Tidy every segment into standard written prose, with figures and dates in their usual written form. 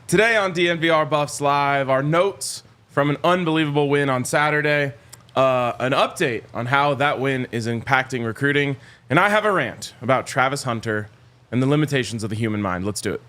Today on DNVR Buffs Live, our notes from an unbelievable win on Saturday, an update on how that win is impacting recruiting, and I have a rant about Travis Hunter and the limitations of the human mind. Let's do it.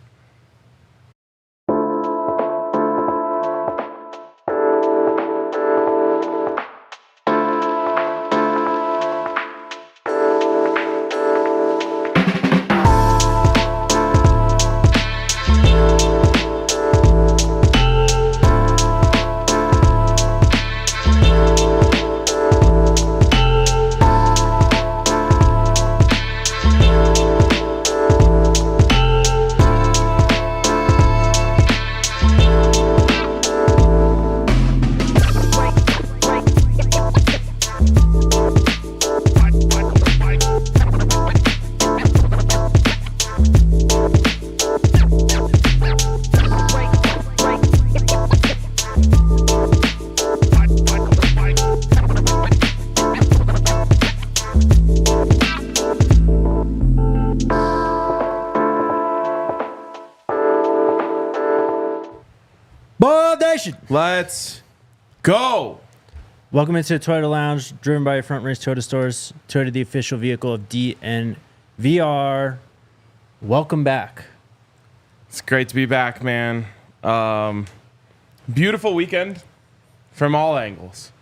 Let's go. Welcome into the Toyota Lounge, driven by your Front Range Toyota stores. Toyota, the official vehicle of DNVR. Welcome back. It's great to be back, man. Beautiful weekend from all angles.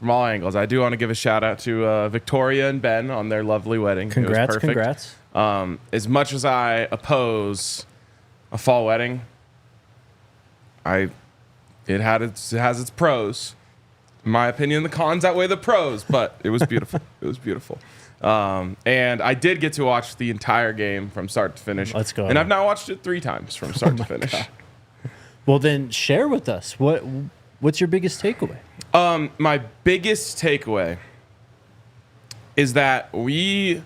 I do want to give a shout out to Victoria and Ben on their lovely wedding. Congrats, it was perfect. congrats. As much as I oppose a fall wedding, it has its pros. In my opinion, the cons outweigh the pros, but it was beautiful. It was beautiful. And I did get to watch the entire game from start to finish. Let's go. And I've now watched it 3 times from start to finish. God. Well, then share with us. What's your biggest takeaway? My biggest takeaway is that we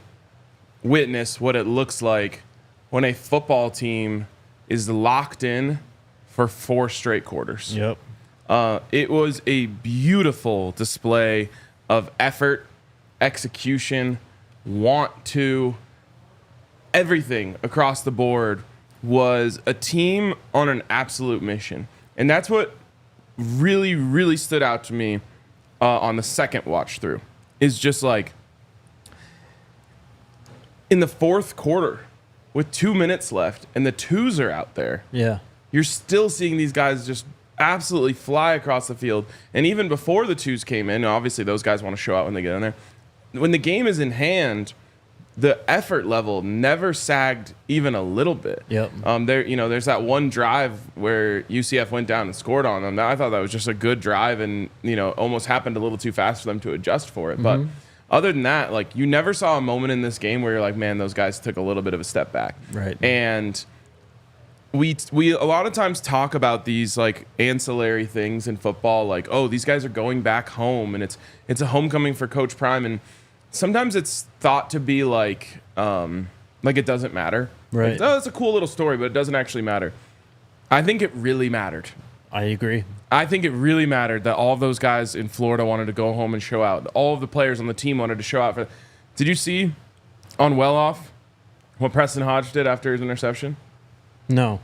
witness what it looks like when a football team is locked in for 4 straight quarters. Yep. It was a beautiful display of effort, execution, want to. Everything across the board was a team on an absolute mission. And that's what really, really stood out to me on the second watch through. Is just like, in the fourth quarter, with 2 minutes left, and the twos are out there. Yeah. You're still seeing these guys just absolutely fly across the field. And even before the twos came in, obviously those guys want to show out when they get in there. When the game is in hand, the effort level never sagged even a little bit. Yep. There's that one drive where UCF went down and scored on them. I thought that was just a good drive and, almost happened a little too fast for them to adjust for it. But other than that, like, you never saw a moment in this game where you're like, man, those guys took a little bit of a step back. Right. And we a lot of times talk about these like ancillary things in football, like, oh, these guys are going back home and it's a homecoming for Coach Prime, and sometimes it's thought to be like it doesn't matter. Right. Like, oh, it's a cool little story, but it doesn't actually matter. I think it really mattered. I agree. I think it really mattered that all of those guys in Florida wanted to go home and show out. All of the players on the team wanted to show out. Did you see on Well-Off what Preston Hodge did after his interception? No.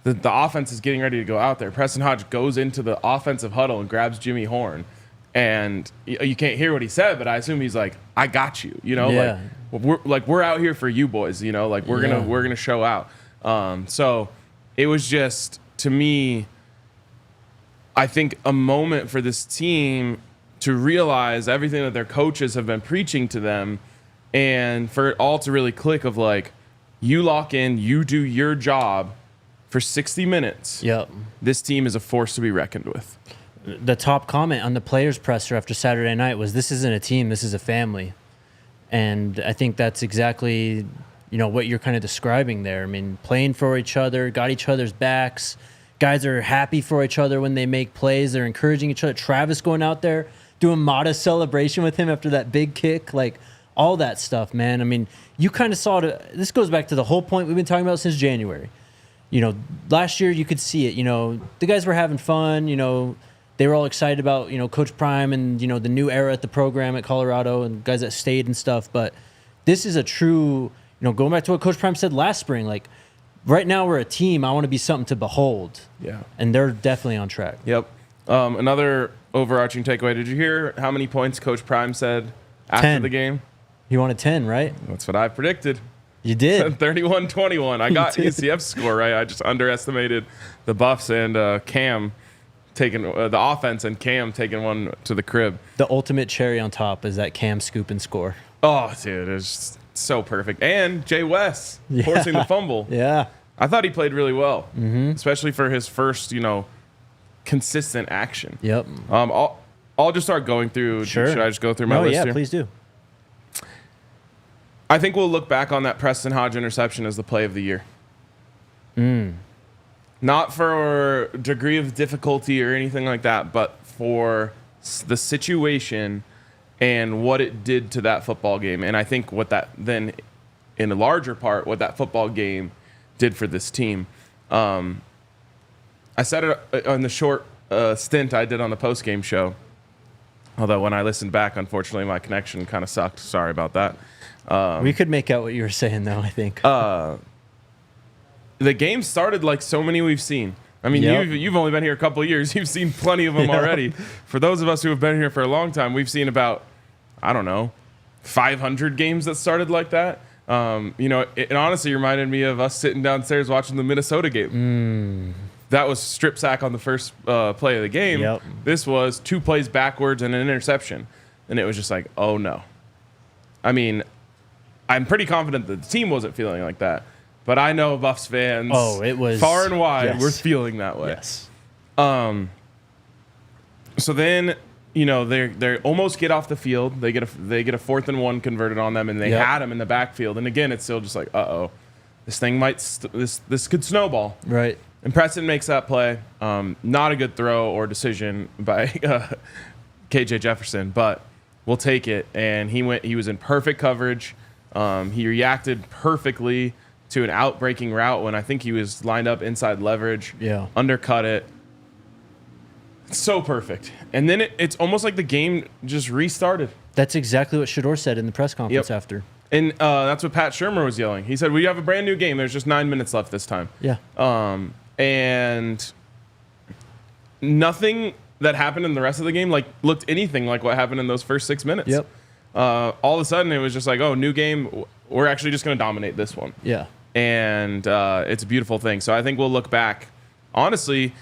The offense is getting ready to go out there. Preston Hodge goes into the offensive huddle and grabs Jimmy Horn. And you can't hear what he said, but I assume he's like, I got you. Yeah. We're out here for you boys, we're gonna show out. So it was just, to me, I think a moment for this team to realize everything that their coaches have been preaching to them, and for it all to really click of like, you lock in, you do your job for 60 minutes. Yep. This team is a force to be reckoned with. The top comment on the players' presser after Saturday night was, this isn't a team, this is a family. And I think that's exactly, what you're kind of describing there. I mean, playing for each other, got each other's backs. Guys are happy for each other when they make plays. They're encouraging each other. Travis going out there, doing modest celebration with him after that big kick. Like, all that stuff, man. I mean, you kind of saw it. This goes back to the whole point we've been talking about since January. Last year you could see it. The guys were having fun. They were all excited about, Coach Prime and, the new era at the program at Colorado and guys that stayed and stuff. But this is a true, going back to what Coach Prime said last spring, like, right now we're a team. I want to be something to behold. Yeah. And they're definitely on track. Yep. Another overarching takeaway. Did you hear how many points Coach Prime said after 10. the game? He wanted 10, right? That's what I predicted. You did. 31-21. I got UCF's score right. I just underestimated the Buffs and Cam taking the offense and Cam taking one to the crib. The ultimate cherry on top is that Cam scoop and score. Oh, dude, it's so perfect. And Jay West forcing the fumble. Yeah. I thought he played really well, especially for his first, consistent action. Yep. I'll just start going through. Sure. Should I just go through my list yeah, here? please do. I think we'll look back on that Preston Hodge interception as the play of the year. Not for degree of difficulty or anything like that, but for the situation and what it did to that football game. And I think what that then, in a larger part, what that football game did for this team. I said it on the short stint I did on the post-game show. Although when I listened back, unfortunately, my connection kind of sucked. Sorry about that. We could make out what you were saying, though, I think. The game started like so many we've seen. I mean, you've only been here a couple of years. You've seen plenty of them already. For those of us who have been here for a long time, we've seen about, 500 games that started like that. It honestly reminded me of us sitting downstairs watching the Minnesota game. That was strip sack on the first play of the game. Yep. This was 2 plays backwards and an interception. And it was just like, oh, no. I mean, I'm pretty confident that the team wasn't feeling like that. But I know Buffs fans it was far and wide yes. were feeling that way. Yes. So then, they almost get off the field. They get a 4th and 1 converted on them, and they had them in the backfield. And again, it's still just like, this thing might this could snowball. Right. And Preston makes that play. Not a good throw or decision by KJ Jefferson, but we'll take it. And he was in perfect coverage. He reacted perfectly to an out-breaking route when I think he was lined up inside leverage. Yeah. Undercut it. So perfect. And then it's almost like the game just restarted. That's exactly what Shador said in the press conference after. And that's what Pat Shurmur was yelling. He said, we have a brand new game. There's just 9 minutes left this time. Yeah. And nothing that happened in the rest of the game looked anything like what happened in those first 6 minutes. Yep. All of a sudden, it was just like, new game. We're actually just going to dominate this one. Yeah. And it's a beautiful thing. So I think we'll look back. Honestly,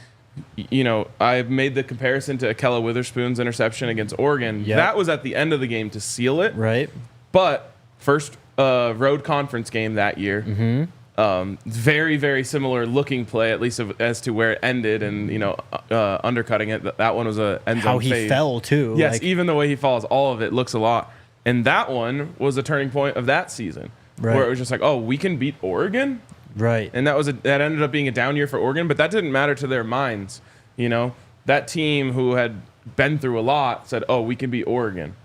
I've made the comparison to Akella Witherspoon's interception against Oregon. Yep. That was at the end of the game to seal it. Right. But first road conference game that year. Very, very similar looking play, at least as to where it ended, and undercutting it. That one was a end zone How he fade. fell too. Yes, even the way he falls, all of it looks a lot. And that one was a turning point of that season, where it was just like, we can beat Oregon. Right. And that ended up being a down year for Oregon, but that didn't matter to their minds. That team who had been through a lot said, we can beat Oregon.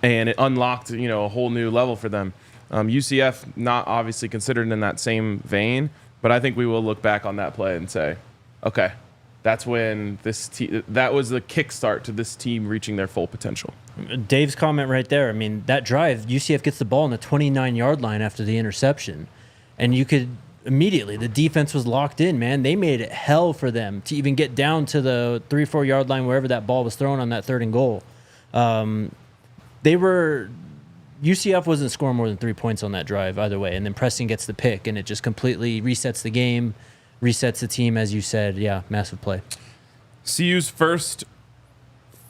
And it unlocked, a whole new level for them. UCF not obviously considered in that same vein, but I think we will look back on that play and say, okay, that's when that was the kickstart to this team reaching their full potential. Dave's comment right there. I mean, that drive, UCF gets the ball on the 29-yard line after the interception, and you could immediately, the defense was locked in, man. They made it hell for them to even get down to the 3-4 yard line wherever that ball was thrown on that 3rd and goal. UCF wasn't scoring more than 3 points on that drive either way, and then Preston gets the pick, and it just completely resets the game, resets the team, as you said. Yeah, massive play. CU's first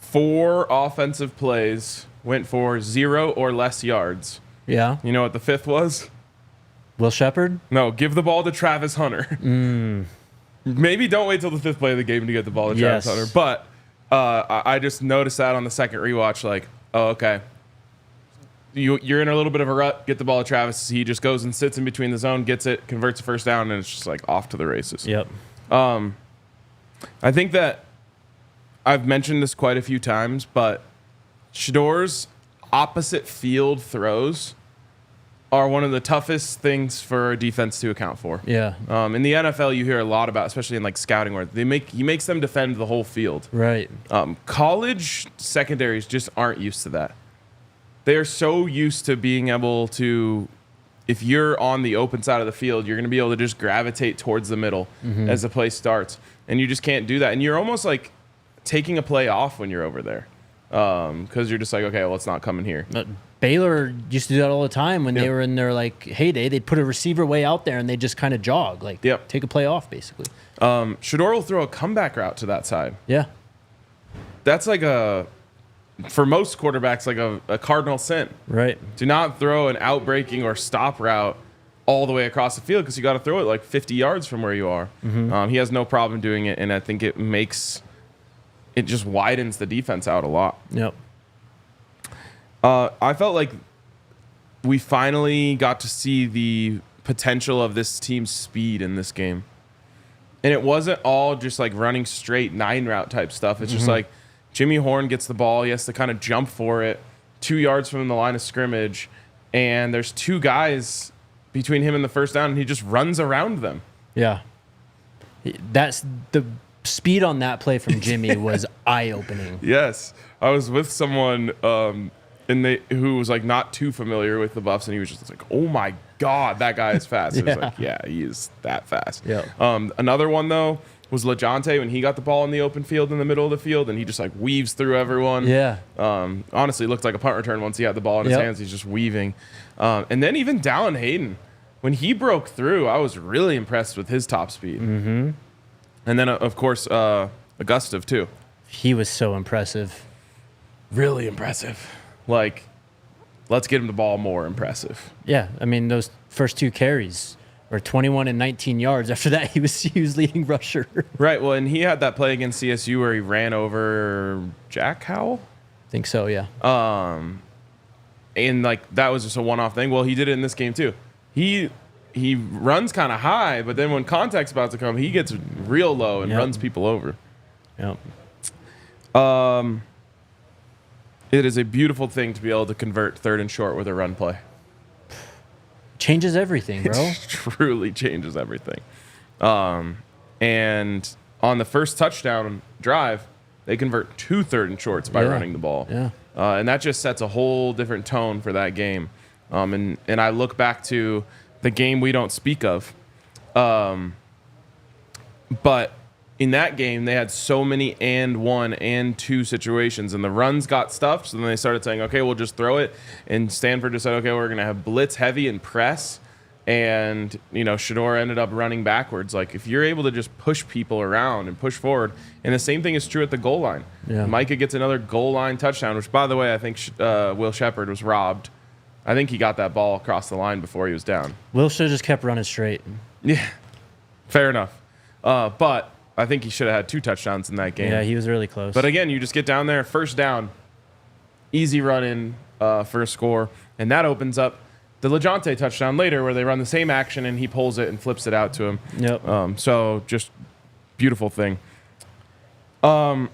4 offensive plays went for 0 or less yards. Yeah. You know what the 5th was? Will Shepard? No, give the ball to Travis Hunter. Maybe don't wait till the 5th play of the game to get the ball to Travis Hunter. But I just noticed that on the second rewatch, okay. You're in a little bit of a rut, get the ball to Travis. He just goes and sits in between the zone, gets it, converts a first down, and it's just off to the races. Yep. I think that I've mentioned this quite a few times, but Shador's opposite field throws are one of the toughest things for a defense to account for. Yeah. In the NFL, you hear a lot about, especially in scouting, where he makes them defend the whole field. Right. College secondaries just aren't used to that. They are so used to being able to if you're on the open side of the field, you're going to be able to just gravitate towards the middle as the play starts. And you just can't do that. And you're almost like taking a play off when you're over there because you're just like, okay, well, it's not coming here. But Baylor used to do that all the time when they were in their like heyday. They'd put a receiver way out there and they just kind of jog, like take a play off, basically. Shedeur will throw a comeback route to that side. Yeah. That's like for most quarterbacks, like a cardinal sin. Right. Do not throw an outbreaking or stop route all the way across the field because you got to throw it like 50 yards from where you are. He has no problem doing it, and I think it just widens the defense out a lot. Yep. I felt like we finally got to see the potential of this team's speed in this game. And it wasn't all just like running straight 9-route type stuff. It's just like Jimmy Horn gets the ball. He has to kind of jump for it 2 yards from the line of scrimmage. And there's 2 guys between him and the first down, and he just runs around them. Yeah. That's the speed on that play from Jimmy was eye-opening. Yes. I was with someone who was like not too familiar with the Buffs, and he was just like, "Oh my God, that guy is fast." It was like, yeah, he is that fast. Yeah. Another one though was LeJounte when he got the ball in the open field in the middle of the field, and he just like weaves through everyone. Yeah. Honestly, looked like a punt return once he had the ball in his hands. He's just weaving. And then even Dallin Hayden, when he broke through, I was really impressed with his top speed. And then of course Augustov too. He was so impressive. Really impressive. Like, let's get him the ball more impressive. Yeah, I mean, those first 2 carries were 21 and 19 yards. After that, he was leading rusher. Right, well, and he had that play against CSU where he ran over Jack Howell? I think so, yeah. And, like, that was just a one-off thing. Well, he did it in this game, too. He runs kind of high, but then when contact's about to come, he gets real low and runs people over. Yep. It is a beautiful thing to be able to convert 3rd and short with a run play. Changes everything, bro. It truly changes everything. And on the first touchdown drive, they convert 2 3rd and shorts by running the ball. Yeah. And that just sets a whole different tone for that game. And I look back to the game we don't speak of. But in that game, they had so many and 1 and 2 situations, and the runs got stuffed. So then they started saying, okay, we'll just throw it. And Stanford just said, okay, we're going to have blitz heavy and press. And, Shedeur ended up running backwards. Like, if you're able to just push people around and push forward, and the same thing is true at the goal line. Yeah. Micah gets another goal line touchdown, which, by the way, I think Will Shepard was robbed. I think he got that ball across the line before he was down. Will should have just kept running straight. Yeah, fair enough. But I think he should have had 2 touchdowns in that game. Yeah, he was really close. But again, you just get down there, first down, easy run in for a score, and that opens up the LeJounte touchdown later where they run the same action and he pulls it and flips it out to him. Yep. So just beautiful thing. Are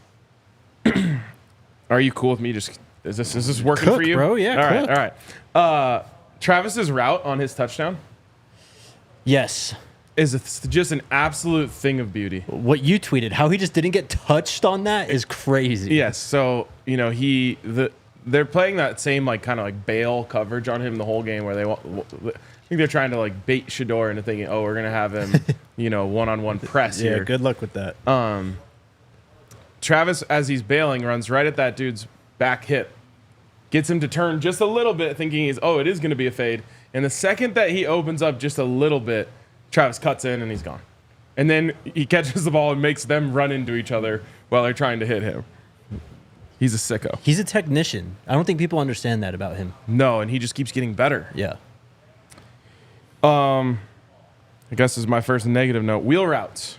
you cool with me? Just is this working for you? Bro, yeah. All right. Travis's route on his touchdown. Yes. Is just an absolute thing of beauty. What you tweeted, how he just didn't get touched on that is crazy. Yes. So, they're playing that same kind of bail coverage on him the whole game where I think they're trying to bait Shedeur into thinking, oh, we're going to have him, one-on-one press here. Yeah, good luck with that. Travis, as he's bailing, runs right at that dude's back hip. Gets him to turn just a little bit thinking it is going to be a fade. And the second that he opens up just a little bit, Travis cuts in and he's gone. And then he catches the ball and makes them run into each other while they're trying to hit him. He's a sicko. He's a technician. I don't think people understand that about him. No, and he just keeps getting better. Yeah. I guess this is my first negative note. Wheel routes.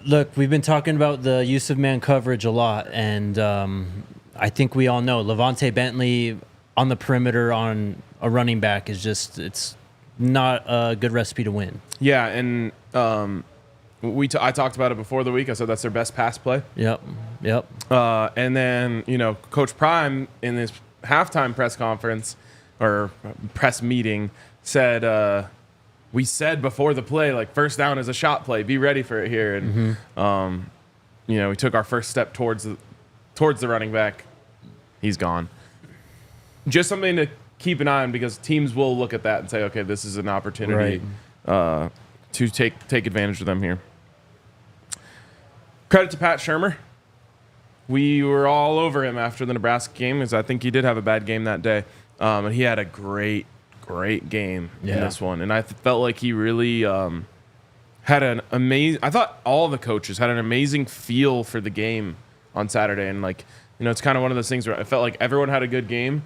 Look, we've been talking about the use of man coverage a lot, and I think we all know Levante Bentley on the perimeter on a running back is it's not a good recipe to win. Yeah, and I talked about it before the week. I said that's their best pass play. Yep. And then, Coach Prime in his halftime press conference or press meeting said, we said before the play, first down is a shot play. Be ready for it here. And, we took our first step towards the running back. He's gone. Just something to keep an eye on, because teams will look at that and say, okay, this is an opportunity to take advantage of them here. Credit to Pat Shurmur. We were all over him after the Nebraska game, because I think he did have a bad game that day. And he had a great game in this one. And I felt like he really had an amazing... I thought all the coaches had an amazing feel for the game on Saturday. And, like, you know, it's kind of one of those things where I felt like everyone had a good game.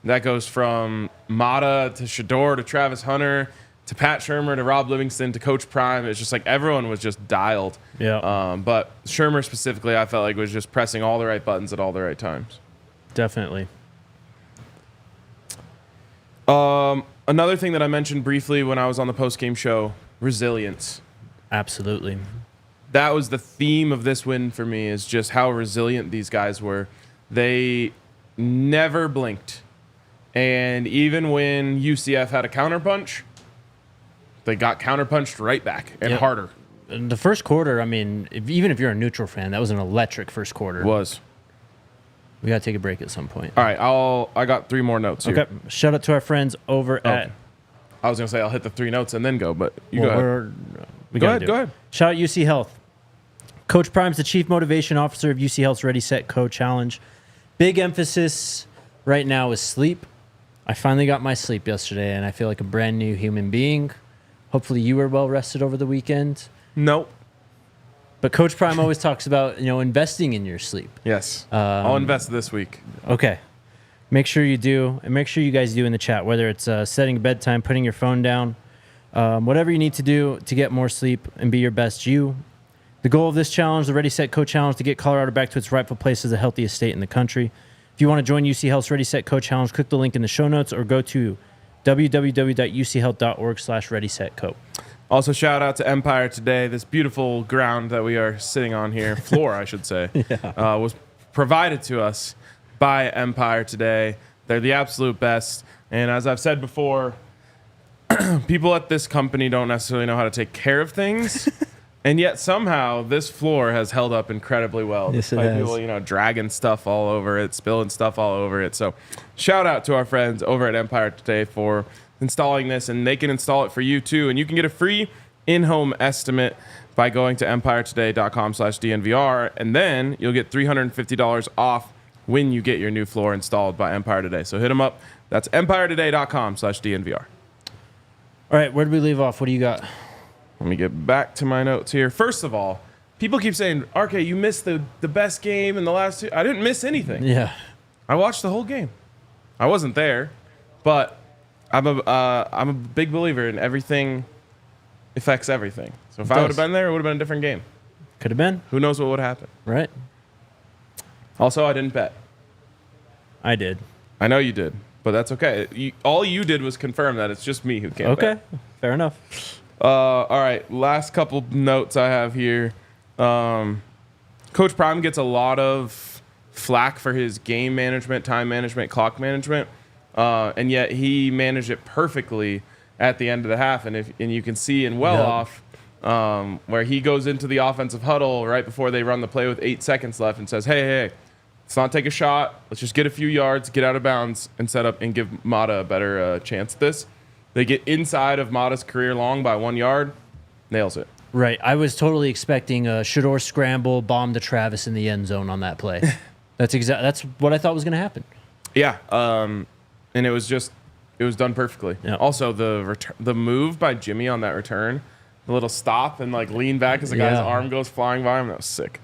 That goes from Mata to Shador to Travis Hunter to Pat Shurmur to Rob Livingston to Coach Prime. It's just like everyone was just dialed. Yeah. But Shurmur specifically, I felt like was just pressing all the right buttons at all the right times. Definitely. Another thing that I mentioned briefly when I was on the post-game show, resilience. Absolutely. That was the theme of this win for me, is just how resilient these guys were. They never blinked. And even when UCF had a counterpunch, they got counterpunched right back and harder. In the first quarter, I mean, even if you're a neutral fan, that was an electric first quarter. It was. We got to take a break at some point. All right, I got 3 more notes here. Okay, shout out to our friends over at... I was going to say I'll hit the 3 notes and then go, but you go ahead. Go ahead. Shout out UC Health. Coach Prime's the Chief Motivation Officer of UC Health's Ready, Set, Co Challenge. Big emphasis right now is sleep. I finally got my sleep yesterday, and I feel like a brand new human being. Hopefully you were well rested over the weekend. Nope. But Coach Prime always talks about, investing in your sleep. Yes. I'll invest this week. Okay. Make sure you do, and make sure you guys do in the chat, whether it's setting a bedtime, putting your phone down, whatever you need to do to get more sleep and be your best you. The goal of this challenge, the Ready, Set, Co Challenge, is to get Colorado back to its rightful place as the healthiest state in the country. If you want to join UC Health's Ready, Set, Co Challenge, click the link in the show notes or go to www.uchealth.org/readysetco. Also, shout out to Empire today. This beautiful ground that we are sitting on here, floor, I should say, was provided to us by Empire today. They're the absolute best. And as I've said before, people at this company don't necessarily know how to take care of things. And yet somehow this floor has held up incredibly well. Yes, it has. People, dragging stuff all over it, spilling stuff all over it. So shout out to our friends over at Empire today for installing this, and they can install it for you too. And you can get a free in-home estimate by going to empiretoday.com/DNVR, and then you'll get $350 off when you get your new floor installed by Empire Today. So hit them up. That's empiretoday.com/DNVR. All right, where did we leave off? What do you got? Let me get back to my notes here. First of all, people keep saying, RK, you missed the best game in the last 2. I didn't miss anything. Yeah. I watched the whole game. I wasn't there, but I'm a big believer in everything affects everything. So if I would have been there, it would have been a different game. Could have been. Who knows what would happen? Right. Also, I didn't bet. I did. I know you did, but that's okay. All you did was confirm that it's just me who can't bet. Okay, fair enough. All right, last couple notes I have here. Coach Prime gets a lot of flack for his game management, time management, clock management, and yet he managed it perfectly at the end of the half. And you can see in off where he goes into the offensive huddle right before they run the play with 8 seconds left and says, hey, let's not take a shot. Let's just get a few yards, get out of bounds, and set up and give Mata a better chance at this. They get inside of Mata's career long by 1 yard, nails it. Right. I was totally expecting a Shador scramble, bomb to Travis in the end zone on that play. That's what I thought was going to happen. Yeah. And it was done perfectly. Yeah. Also, the move by Jimmy on that return, the little stop and lean back as the guy's arm goes flying by him, that was sick.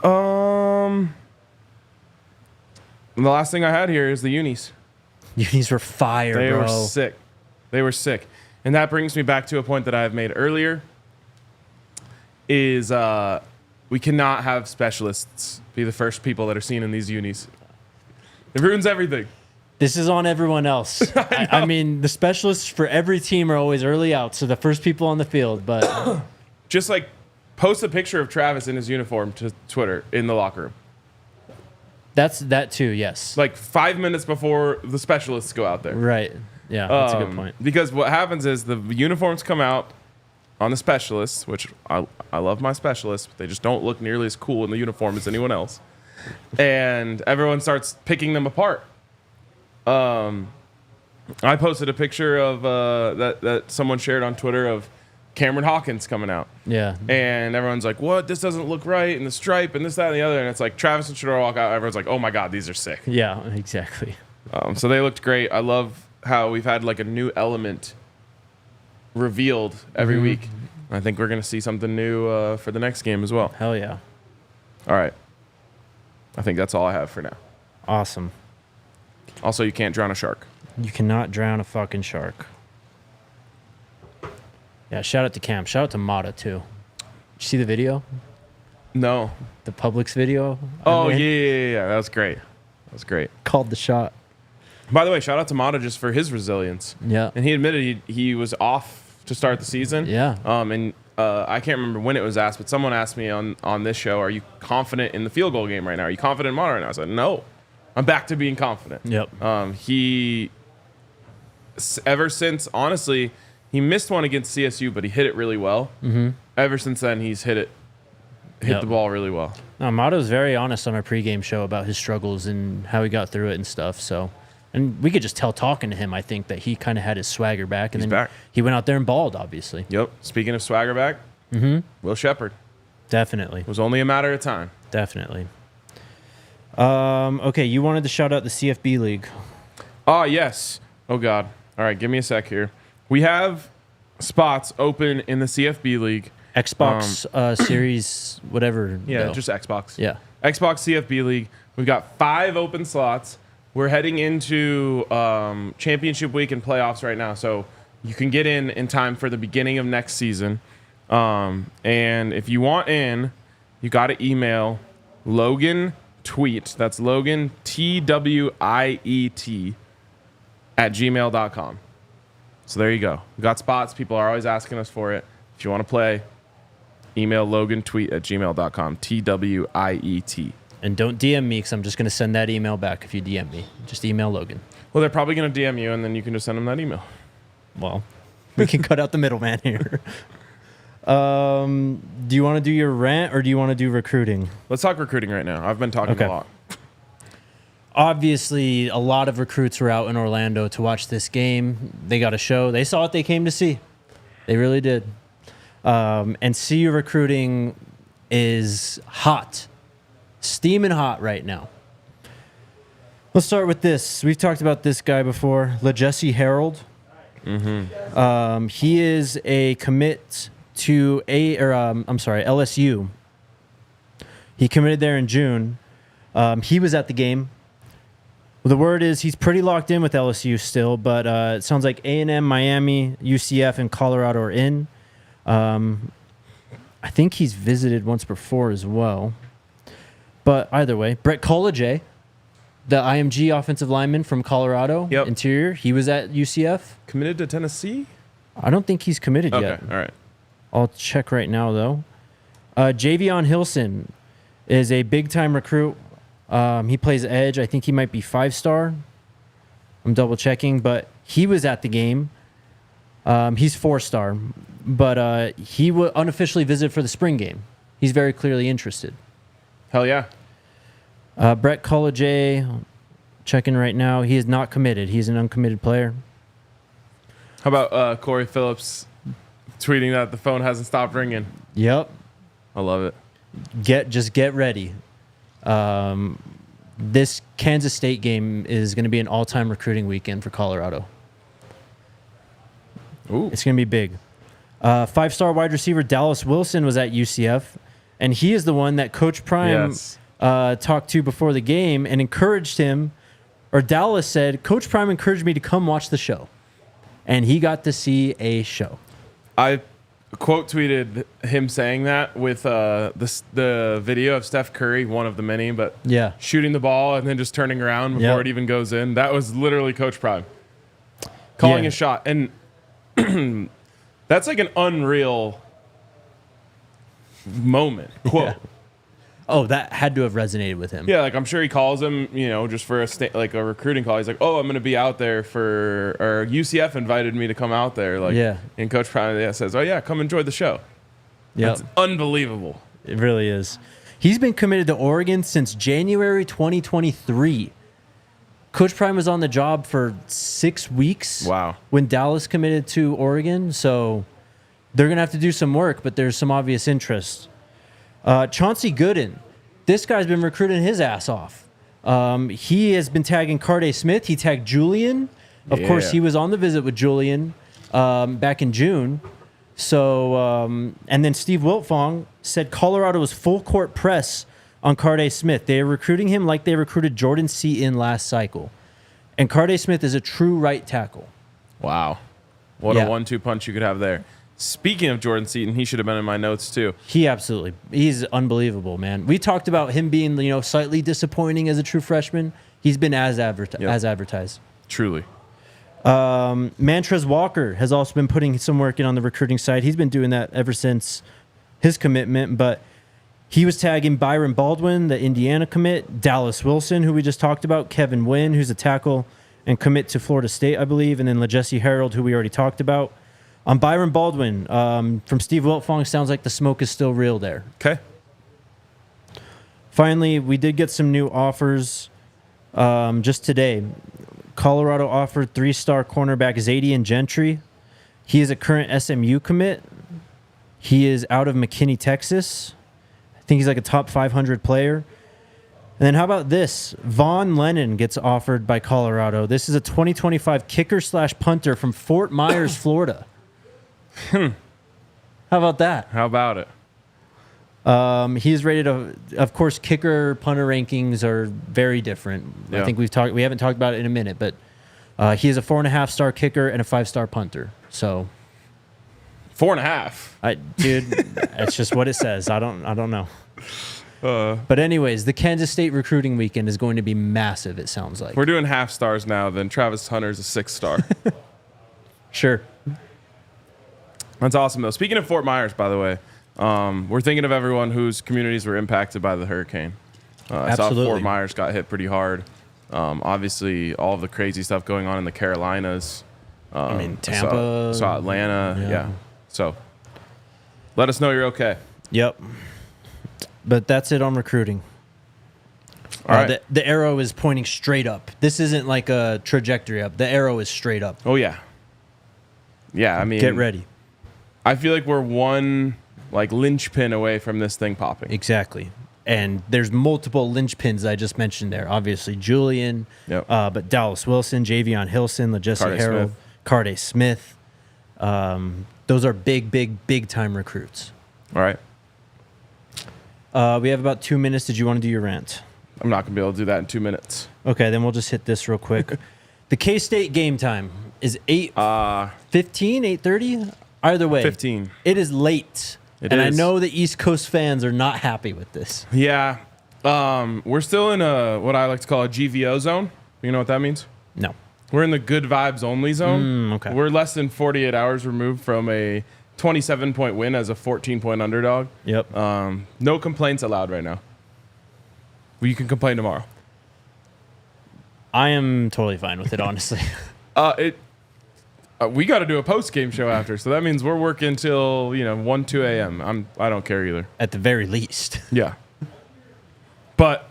The last thing I had here is the unis. Unis were fire, They bro. were sick. They were sick. And that brings me back to a point that I have made earlier, is we cannot have specialists be the first people that are seen in these unis. It ruins everything. This is on everyone else. I mean, the specialists for every team are always early out, so the first people on the field, but... Just post a picture of Travis in his uniform to Twitter in the locker room. That's that too, yes. 5 minutes before the specialists go out there. Right. Yeah, that's a good point. Because what happens is the uniforms come out on the specialists, which I love my specialists, but they just don't look nearly as cool in the uniform as anyone else. And everyone starts picking them apart. I posted a picture of that someone shared on Twitter of Cameron Hawkins coming out. Yeah. And everyone's like, what? This doesn't look right. And the stripe and this, that, and the other. And it's like Travis and Shador walk out. Everyone's like, oh my God, these are sick. Yeah, exactly. So they looked great. I love how we've had like a new element revealed every week. I think we're going to see something new for the next game as well. Hell yeah. All right. I think that's all I have for now. Awesome. Also, you can't drown a shark. You cannot drown a fucking shark. Yeah, shout out to Cam. Shout out to Mata, too. Did you see the video? No. The Publix video? Oh, yeah. That was great. Called the shot. By the way, shout out to Mata just for his resilience. Yeah. And he admitted he was off to start the season. Yeah. And I can't remember when it was asked, but someone asked me on this show, are you confident in the field goal game right now? Are you confident in Mata right now? I said, no. I'm back to being confident. Yep. He, ever since, honestly, he missed one against CSU, but he hit it really well. Mm-hmm. Ever since then, he's hit the ball really well. Mata was very honest on our pregame show about his struggles and how he got through it and stuff. So, and we could just tell talking to him, I think, that he kind of had his swagger back. And he's then back. He went out there and balled, obviously. Yep. Speaking of swagger back, Will Shepherd. Definitely. It was only a matter of time. Definitely. Okay, you wanted to shout out the CFB League. Oh, yes. Oh, God. All right, give me a sec here. We have spots open in the CFB League. Xbox Series, whatever. Yeah, though. just Xbox. Yeah. Xbox CFB League. We've got 5 open slots. We're heading into championship week and playoffs right now, so you can get in time for the beginning of next season. And if you want in, you got to email Logan Tweet. That's Logan TWIET @gmail.com. So there you go. We got spots. People are always asking us for it. If you want to play, email Logan Tweet @gmail.com. TWIET. And don't DM me because I'm just going to send that email back if you DM me. Just email Logan. Well, they're probably going to DM you, and then you can just send them that email. Well, we can cut out the middleman here. Do you want to do your rant or do you want to do recruiting? Let's talk recruiting right now. I've been talking a lot. Obviously, a lot of recruits were out in Orlando to watch this game. They got a show. They saw what they came to see. They really did. And CU recruiting is hot. Steaming hot right now. Let's start with this. We've talked about this guy before, LeJesse Harold. Mm-hmm. He is a commit to LSU. He committed there in June. He was at the game. The word is he's pretty locked in with LSU still, but it sounds like A&M, Miami, UCF, and Colorado are in. I think he's visited once before as well. But either way, Brett College, the IMG offensive lineman from Colorado, interior, he was at UCF. Committed to Tennessee? I don't think he's committed yet. Okay, all right. I'll check right now, though. Javion Hilson is a big-time recruit. He plays edge. I think he might be 5-star. I'm double-checking, but he was at the game. He's 4-star, but he unofficially visited for the spring game. He's very clearly interested. Hell yeah. Brett College, checking right now. He is not committed. He's an uncommitted player. How about Corey Phillips tweeting that the phone hasn't stopped ringing? Yep. I love it. Just get ready. This Kansas State game is going to be an all-time recruiting weekend for Colorado. Ooh. It's going to be big. 5-star wide receiver Dallas Wilson was at UCF, and he is the one that Coach Prime talked to before the game and encouraged him, or Dallas said, Coach Prime encouraged me to come watch the show. And he got to see a show. I quote tweeted him saying that with the video of Steph Curry, one of the many, but shooting the ball and then just turning around before it even goes in. That was literally Coach Prime calling a shot. And that's like an unreal moment. Quote. Yeah. Oh, that had to have resonated with him. Yeah, like I'm sure he calls him, just for a recruiting call. He's like, "Oh, I'm going to be out there or UCF invited me to come out there." And Coach Prime says, "Oh yeah, come enjoy the show." Yeah, that's unbelievable. It really is. He's been committed to Oregon since January 2023. Coach Prime was on the job for 6 weeks. Wow. When Dallas committed to Oregon, so they're going to have to do some work, but there's some obvious interest. Chauncey Gooden, this guy's been recruiting his ass off. He has been tagging Carday Smith. He tagged Julian. Of course, he was on the visit with Julian back in June. So, and then Steve Wiltfong said Colorado was full court press on Carday Smith. They are recruiting him like they recruited Jordan Seaton last cycle. And Carday Smith is a true right tackle. Wow. What a 1-2 punch you could have there. Speaking of Jordan Seaton, he should have been in my notes too. He's unbelievable, man. We talked about him being, slightly disappointing as a true freshman. He's been as advertised. Truly. Mantrez Walker has also been putting some work in on the recruiting side. He's been doing that ever since his commitment, but he was tagging Byron Baldwin, the Indiana commit, Dallas Wilson, who we just talked about, Kevin Wynn, who's a tackle and commit to Florida State, I believe, and then LeJesse Harold, who we already talked about. On Byron Baldwin, from Steve Wiltfong, sounds like the smoke is still real there. Okay. Finally, we did get some new offers just today. Colorado offered 3-star cornerback Zadian Gentry. He is a current SMU commit. He is out of McKinney, Texas. I think he's like a top 500 player. And then how about this? Vaughn Lennon gets offered by Colorado. This is a 2025 kicker/punter from Fort Myers, Florida. How about that? How about it? He is rated, of course, kicker punter rankings are very different. Yeah. I think we haven't talked about it in a minute, but he is a 4.5-star kicker and a 5-star punter. So 4.5. Dude, it's just what it says. I don't know. But anyways, the Kansas State recruiting weekend is going to be massive, it sounds like. We're doing half stars now, then Travis Hunter's a 6-star. Sure. That's awesome, though. Speaking of Fort Myers, by the way, we're thinking of everyone whose communities were impacted by the hurricane. I saw Fort Myers got hit pretty hard. Obviously, all of the crazy stuff going on in the Carolinas. Tampa. Saw Atlanta. Yeah. So let us know you're okay. Yep. But that's it on recruiting. All right. The arrow is pointing straight up. This isn't like a trajectory up. The arrow is straight up. Oh, yeah. Yeah, I mean. Get ready. I feel like we're one linchpin away from this thing popping. Exactly. And there's multiple linchpins I just mentioned there. Obviously, Julian, but Dallas Wilson, Javion Hilson, LeJesse Harold, Carday Smith. Those are big time recruits. All right. We have about 2 minutes. Did you want to do your rant? I'm not going to be able to do that in 2 minutes. Okay, then we'll just hit this real quick. The K-State game time is 8:15, 8:30? Either way. 15. It is late. I know the East Coast fans are not happy with this. Yeah. We're still in what I like to call a GVO zone. You know what that means? No. We're in the good vibes only zone. Okay. We're less than 48 hours removed from a 27-point win as a 14-point underdog. Yep. No complaints allowed right now. Well, you can complain tomorrow. I am totally fine with it, honestly. We got to do a post-game show after, so that means we're working till 1, 2 a.m. I don't care either. At the very least. Yeah. But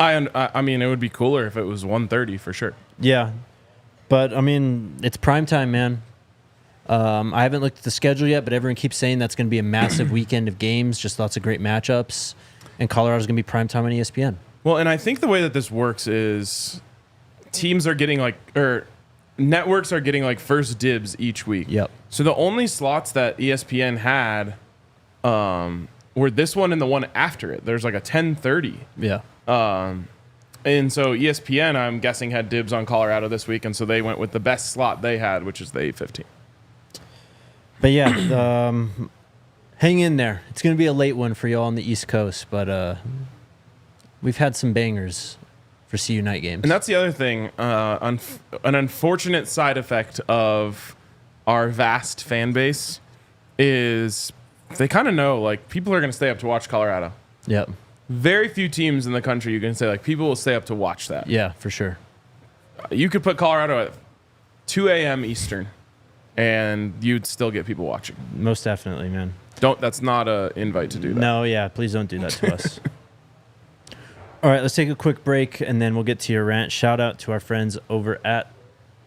I mean, it would be cooler if it was 1:30 for sure. Yeah. But, I mean, it's prime time, man. I haven't looked at the schedule yet, but everyone keeps saying that's going to be a massive weekend of games, just lots of great matchups. And Colorado's going to be prime time on ESPN. Well, and I think the way that this works is teams are getting networks are getting first dibs each week. Yep. So the only slots that ESPN had were this one and the one after it. There's a 10:30. Yeah. And so ESPN, I'm guessing, had dibs on Colorado this week, and so they went with the best slot they had, which is the 8:15. But yeah, hang in there. It's going to be a late one for y'all on the East Coast, but we've had some bangers for CU night games. And that's the other thing, an unfortunate side effect of our vast fan base is they kind of know, people are going to stay up to watch Colorado. Yep. Very few teams in the country you can say, people will stay up to watch that. Yeah, for sure. You could put Colorado at 2 a.m. Eastern, and you'd still get people watching. Most definitely, man. That's not an invite to do that. No, yeah, please don't do that to us. All right, let's take a quick break, and then we'll get to your rant. Shout out to our friends over at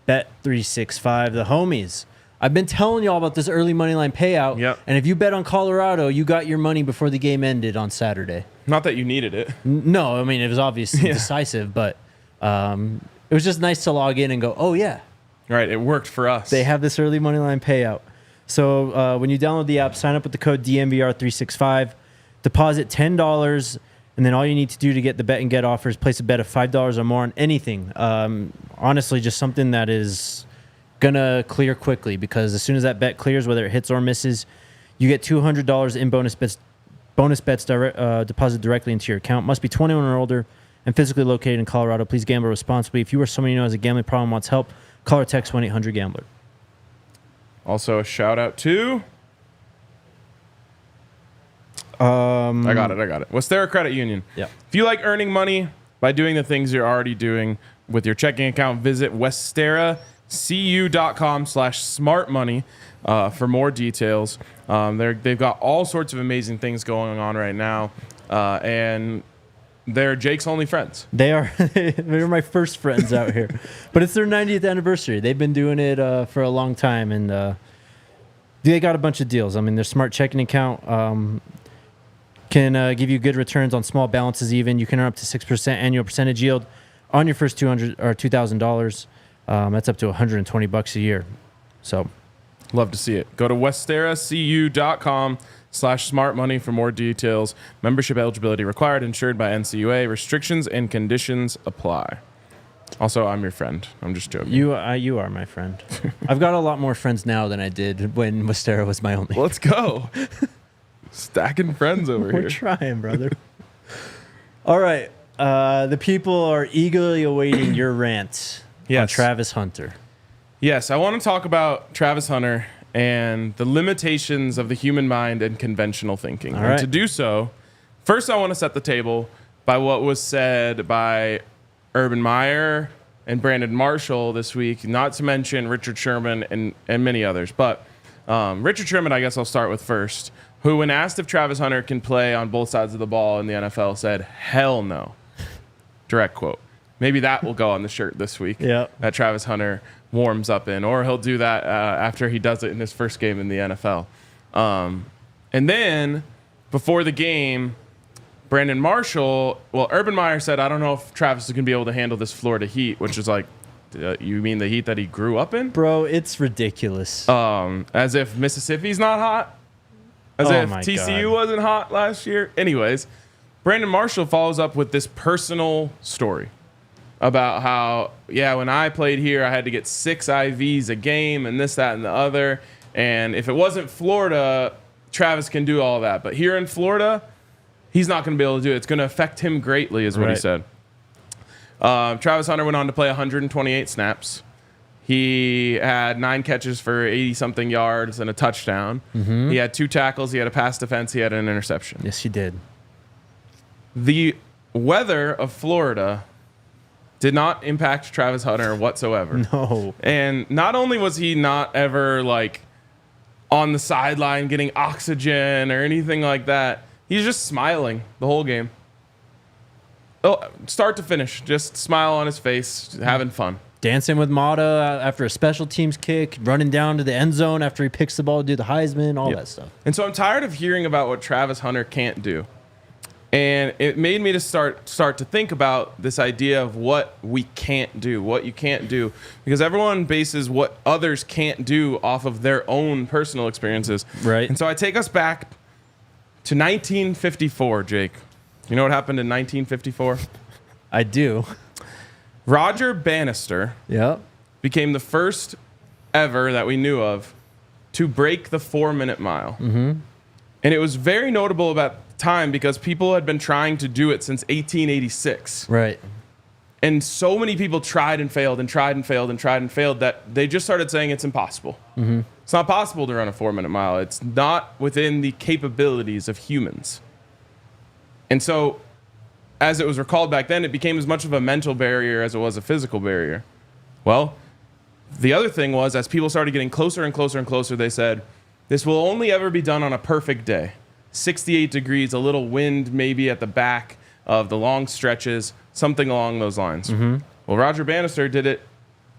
Bet365, the homies. I've been telling you all about this early money line payout. Yep. And if you bet on Colorado, you got your money before the game ended on Saturday. Not that you needed it. No, I mean, it was obviously decisive, but it was just nice to log in and go, oh, yeah. Right, it worked for us. They have this early money line payout. So when you download the app, sign up with the code DNVR365, deposit $10, and then all you need to do to get the bet and get offer is place a bet of $5 or more on anything. Honestly, just something that is going to clear quickly, because as soon as that bet clears, whether it hits or misses, you get $200 in bonus bets deposited directly into your account. Must be 21 or older and physically located in Colorado. Please gamble responsibly. If you or someone you know has a gambling problem and wants help, call or text 1-800-GAMBLER. Also, a shout out to... I got it. Westera Credit Union. Yeah. If you like earning money by doing the things you're already doing with your checking account, visit westeracu.com/smartmoney for more details. They've got all sorts of amazing things going on right now, and they're Jake's only friends. They are. They're my first friends out here, but it's their 90th anniversary. They've been doing it for a long time, and they got a bunch of deals. I mean, their smart checking account can give you good returns on small balances. Even you can earn up to 6% annual percentage yield on your first $2,000. That's up to $120 a year. So, love to see it. Go to westeracu.com/smartmoney for more details. Membership eligibility required. Insured by NCUA. Restrictions and conditions apply. Also, I'm your friend. I'm just joking. You are my friend. I've got a lot more friends now than I did when Westera was my only. Let's go. Stacking friends over here. We're trying, brother. All right. The people are eagerly awaiting your rant on Travis Hunter. Yes, I want to talk about Travis Hunter and the limitations of the human mind and conventional thinking. All and right. to do so, first I want to set the table by what was said by Urban Meyer and Brandon Marshall this week, not to mention Richard Sherman and many others. But Richard Sherman, I guess I'll start with first, who, when asked if Travis Hunter can play on both sides of the ball in the NFL, said, hell no. Direct quote. Maybe that will go on the shirt this week. Yep. That Travis Hunter warms up in, or he'll do that after he does it in his first game in the NFL. And then before the game, Brandon Marshall, Urban Meyer said, I don't know if Travis is going to be able to handle this Florida heat, which is like, you mean the heat that he grew up in? Bro, it's ridiculous. As if Mississippi's not hot. As if TCU wasn't hot last year. Anyways, Brandon Marshall follows up with this personal story about how, when I played here, I had to get 6 IVs a game and this, that, and the other. And if it wasn't Florida, Travis can do all that. But here in Florida, he's not going to be able to do it. It's going to affect him greatly, is what he said. Travis Hunter went on to play 128 snaps. He had 9 catches for 80-something yards and a touchdown. Mm-hmm. He had 2 tackles. He had a pass defense. He had an interception. Yes, he did. The weather of Florida did not impact Travis Hunter whatsoever. No. And not only was he not ever, like, on the sideline getting oxygen or anything like that, he's just smiling the whole game. Oh, start to finish. Just smile on his face, having fun. Dancing with Mata after a special teams kick, running down to the end zone after he picks the ball to do the Heisman, all that stuff. And so I'm tired of hearing about what Travis Hunter can't do. And it made me to start to think about this idea of what we can't do, what you can't do. Because everyone bases what others can't do off of their own personal experiences. Right. And so I take us back to 1954, Jake. You know what happened in 1954? I do. Roger Bannister became the first ever that we knew of to break the 4-minute mile. Mm-hmm. And it was very notable about the time because people had been trying to do it since 1886. Right. And so many people tried and failed and tried and failed and tried and failed that they just started saying it's impossible. Mm-hmm. It's not possible to run a 4-minute mile. It's not within the capabilities of humans. And so, as it was recalled back then, it became as much of a mental barrier as it was a physical barrier. Well, the other thing was, as people started getting closer and closer and closer, they said, this will only ever be done on a perfect day. 68 degrees, a little wind maybe at the back, of the long stretches, something along those lines. Well, Roger Bannister did it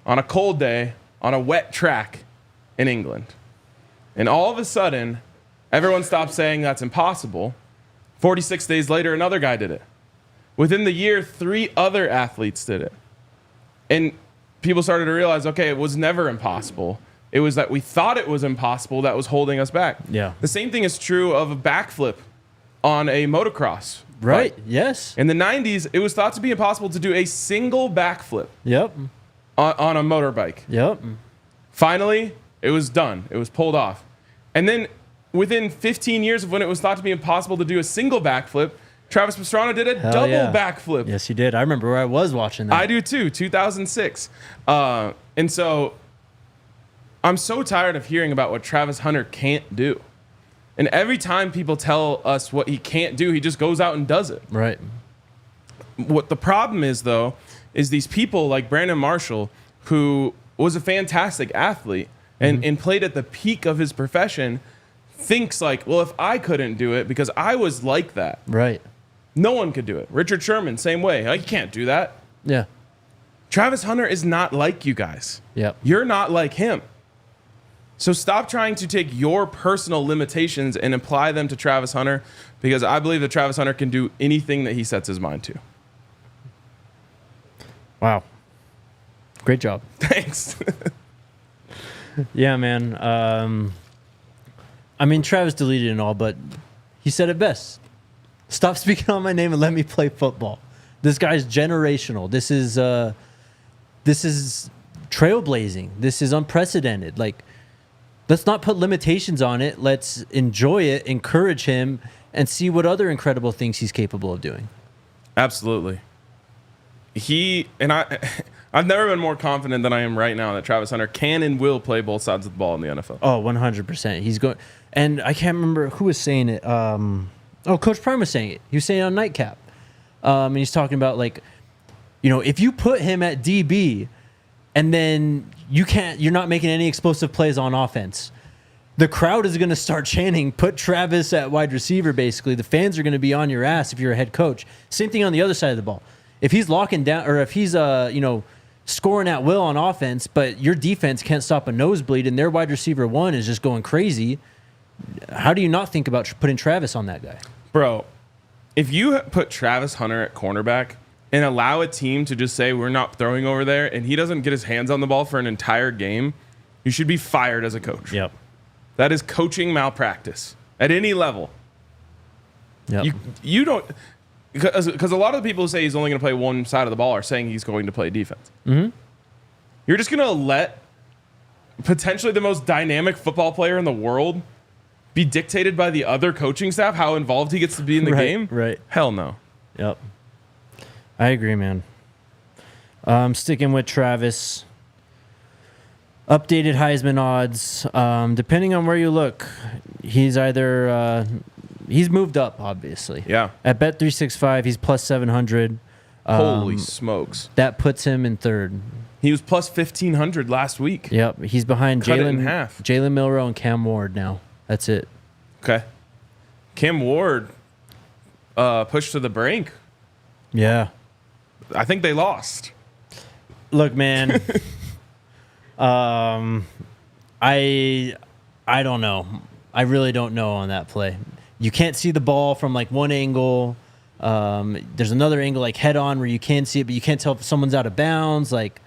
on a cold day on a wet track in England. And all of a sudden, everyone stopped saying that's impossible. 46 days later, another guy did it. Within the year, 3 other athletes did it. And people started to realize, okay, it was never impossible. It was that we thought it was impossible that was holding us back. Yeah. The same thing is true of a backflip on a motocross. Right. Yes. In the 90s, it was thought to be impossible to do a single backflip Yep. on a motorbike. Yep. Finally, it was done. It was pulled off. And then within 15 years of when it was thought to be impossible to do a single backflip, Travis Pastrana did a double backflip. Yes, he did. I remember where I was watching that. I do too, 2006. And so I'm so tired of hearing about what Travis Hunter can't do. And every time people tell us what he can't do, he just goes out and does it. Right. What the problem is, though, is these people like Brandon Marshall, who was a fantastic athlete and played at the peak of his profession, thinks like, well, if I couldn't do it because I was like that. Right. No one could do it. Richard Sherman, same way. Like, you can't do that. Yeah. Travis Hunter is not like you guys. Yep. You're not like him. So stop trying to take your personal limitations and apply them to Travis Hunter, because I believe that Travis Hunter can do anything that he sets his mind to. Wow. Great job. Thanks. Yeah, man. I mean, Travis deleted it and all, but he said it best. Stop speaking on my name and let me play football. This guy's generational. This is trailblazing. This is unprecedented. Like, let's not put limitations on it. Let's enjoy it, encourage him, and see what other incredible things he's capable of doing. Absolutely. I've never been more confident than I am right now that Travis Hunter can and will play both sides of the ball in the NFL. Oh, 100%. He's going, and I can't remember who was saying it. Coach Prime was saying it. He was saying it on Nightcap. And he's talking about, like, you know, if you put him at DB and then you're not making any explosive plays on offense, the crowd is going to start chanting, put Travis at wide receiver, basically. The fans are going to be on your ass if you're a head coach. Same thing on the other side of the ball. If he's locking down, or if he's, scoring at will on offense, but your defense can't stop a nosebleed and their wide receiver 1 is just going crazy, how do you not think about putting Travis on that guy? Bro, if you put Travis Hunter at cornerback and allow a team to just say we're not throwing over there and he doesn't get his hands on the ball for an entire game, you should be fired as a coach. Yep. That is coaching malpractice at any level. Yep. You don't... Because a lot of the people who say he's only going to play one side of the ball are saying he's going to play defense. Mm-hmm. You're just going to let potentially the most dynamic football player in the world be dictated by the other coaching staff how involved he gets to be in the game? Right. Hell no. Yep. I agree, man. Sticking with Travis. Updated Heisman odds. Depending on where you look, he's either... he's moved up, obviously. Yeah. At Bet365, he's plus 700. Holy smokes. That puts him in third. He was plus 1,500 last week. Yep. He's behind Cut it in half. Jalen Milroe and Cam Ward now. That's it. Okay. Cam Ward pushed to the brink. Yeah. I think they lost. Look, man. I don't know. I really don't know on that play. You can't see the ball from like one angle. There's another angle like head on where you can see it, but you can't tell if someone's out of bounds. Like,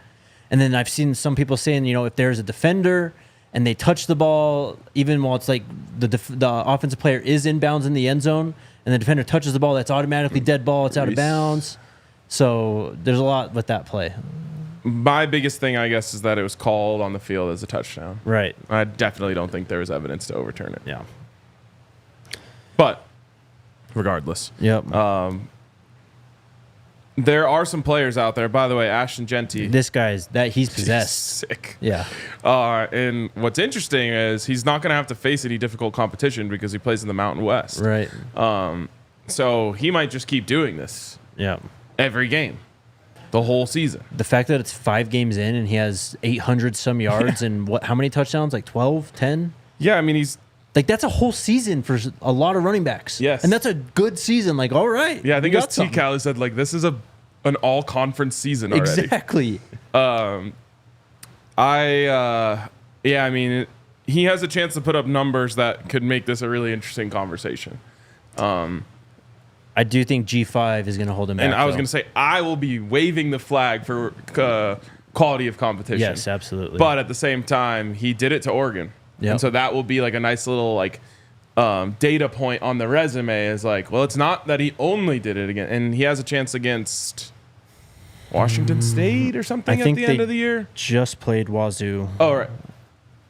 and then I've seen some people saying, if there's a defender and they touch the ball, even while it's like the offensive player is inbounds in the end zone, and the defender touches the ball, that's automatically dead ball. It's out of bounds. So there's a lot with that play. My biggest thing, I guess, is that it was called on the field as a touchdown. Right. I definitely don't think there was evidence to overturn it. Yeah. But regardless. Yep. There are some players out there. By the way, Ashton Genty. This guy's he's possessed. Sick. Yeah. And what's interesting is he's not going to have to face any difficult competition because he plays in the Mountain West. Right. So he might just keep doing this. Yeah. Every game. The whole season. The fact that it's 5 games in and he has 800 some yards and how many touchdowns? Like 12, 10? Yeah, I mean, Like, that's a whole season for a lot of running backs. Yes. And that's a good season. Like, all right. Yeah, I think you it was got something. T-Cal who said, like, this is an all-conference season already. Exactly. I mean, he has a chance to put up numbers that could make this a really interesting conversation. I do think G5 is going to hold him back. And I was going to say, I will be waving the flag for quality of competition. Yes, absolutely. But at the same time, he did it to Oregon. Yep. And so that will be like a nice little like data point on the resume is like, well, it's not that he only did it again. And he has a chance against Washington State or something at the end of the year. Just played Wazoo. Oh, right.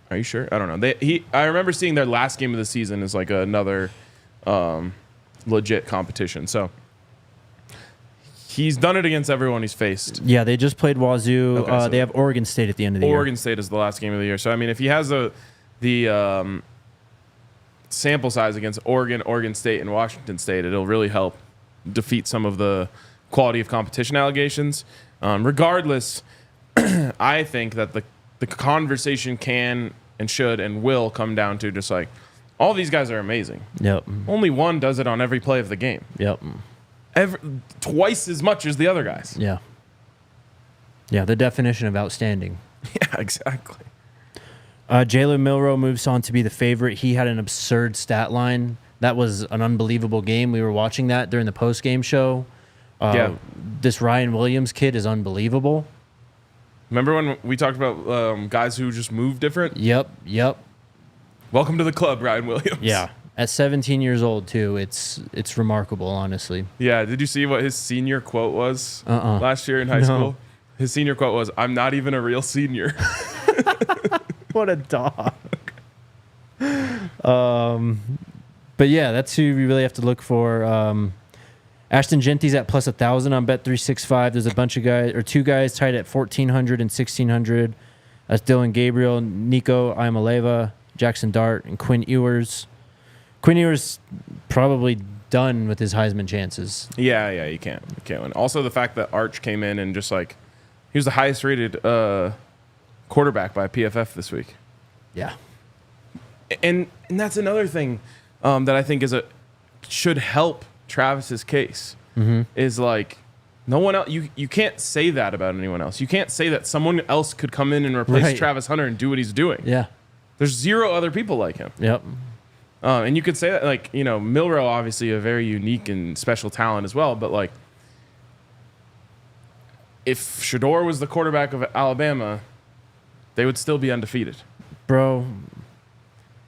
Are you sure? I don't know. I remember seeing their last game of the season as like another legit competition. So he's done it against everyone he's faced. Yeah, they just played Wazoo. Okay, so they have Oregon State at the end of the year. Oregon State is the last game of the year. So, I mean, if he has the sample size against Oregon State, and Washington State, it'll really help defeat some of the quality of competition allegations. Regardless, I think that the conversation can and should and will come down to just like, all these guys are amazing. Yep. Only one does it on every play of the game. Yep. Twice as much as the other guys. Yeah. Yeah, the definition of outstanding. Yeah, exactly. Jalen Milroe moves on to be the favorite. He had an absurd stat line. That was an unbelievable game. We were watching that during the post-game show. This Ryan Williams kid is unbelievable. Remember when we talked about guys who just move different? Yep. Welcome to the club, Ryan Williams. Yeah. At 17 years old, too. It's remarkable, honestly. Yeah. Did you see what his senior quote was last year in high school? His senior quote was, "I'm not even a real senior." What a dog. But yeah, that's who we really have to look for. Ashton Genty's at plus 1,000 on Bet365. There's a bunch of guys, or two guys tied at 1,400 and 1,600. That's Dylan Gabriel, Nico Iamaleava, Jackson Dart, and Quinn Ewers. Quinn Ewers probably done with his Heisman chances. Yeah, you can't win. Also, the fact that Arch came in and just like, he was the highest rated quarterback by PFF this week. Yeah. And that's another thing that I think should help Travis's case. Is like, no one else. You can't say that about anyone else. You can't say that someone else could come in and replace Travis Hunter and do what he's doing. Yeah. There's zero other people like him. Yep. And you could say that, like, you know, Milroe, obviously a very unique and special talent as well, but like, if Shedeur was the quarterback of Alabama, they would still be undefeated. Bro,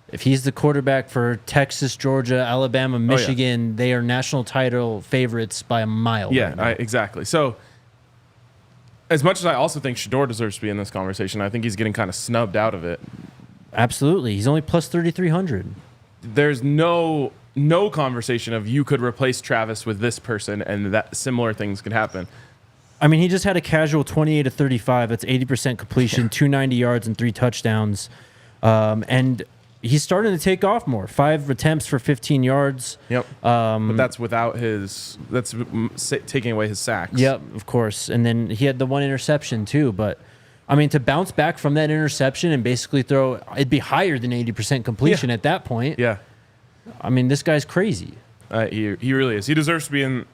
if he's the quarterback for Texas, Georgia, Alabama, Michigan, they are national title favorites by a mile. Yeah, right now. exactly. So, as much as I also think Shedeur deserves to be in this conversation, I think he's getting kind of snubbed out of it. Absolutely. He's only plus 3,300. There's no conversation of you could replace Travis with this person and that similar things could happen. I mean, he just had a casual 28 of 35. That's 80% completion, 290 yards and 3 touchdowns. And he's starting to take off more. 5 attempts for 15 yards. Yep. But that's without that's taking away his sacks. Yep, of course. And then he had the 1 interception too. But, I mean, to bounce back from that interception and basically it'd be higher than 80% completion at that point. Yeah. I mean, this guy's crazy. He really is. He deserves to be in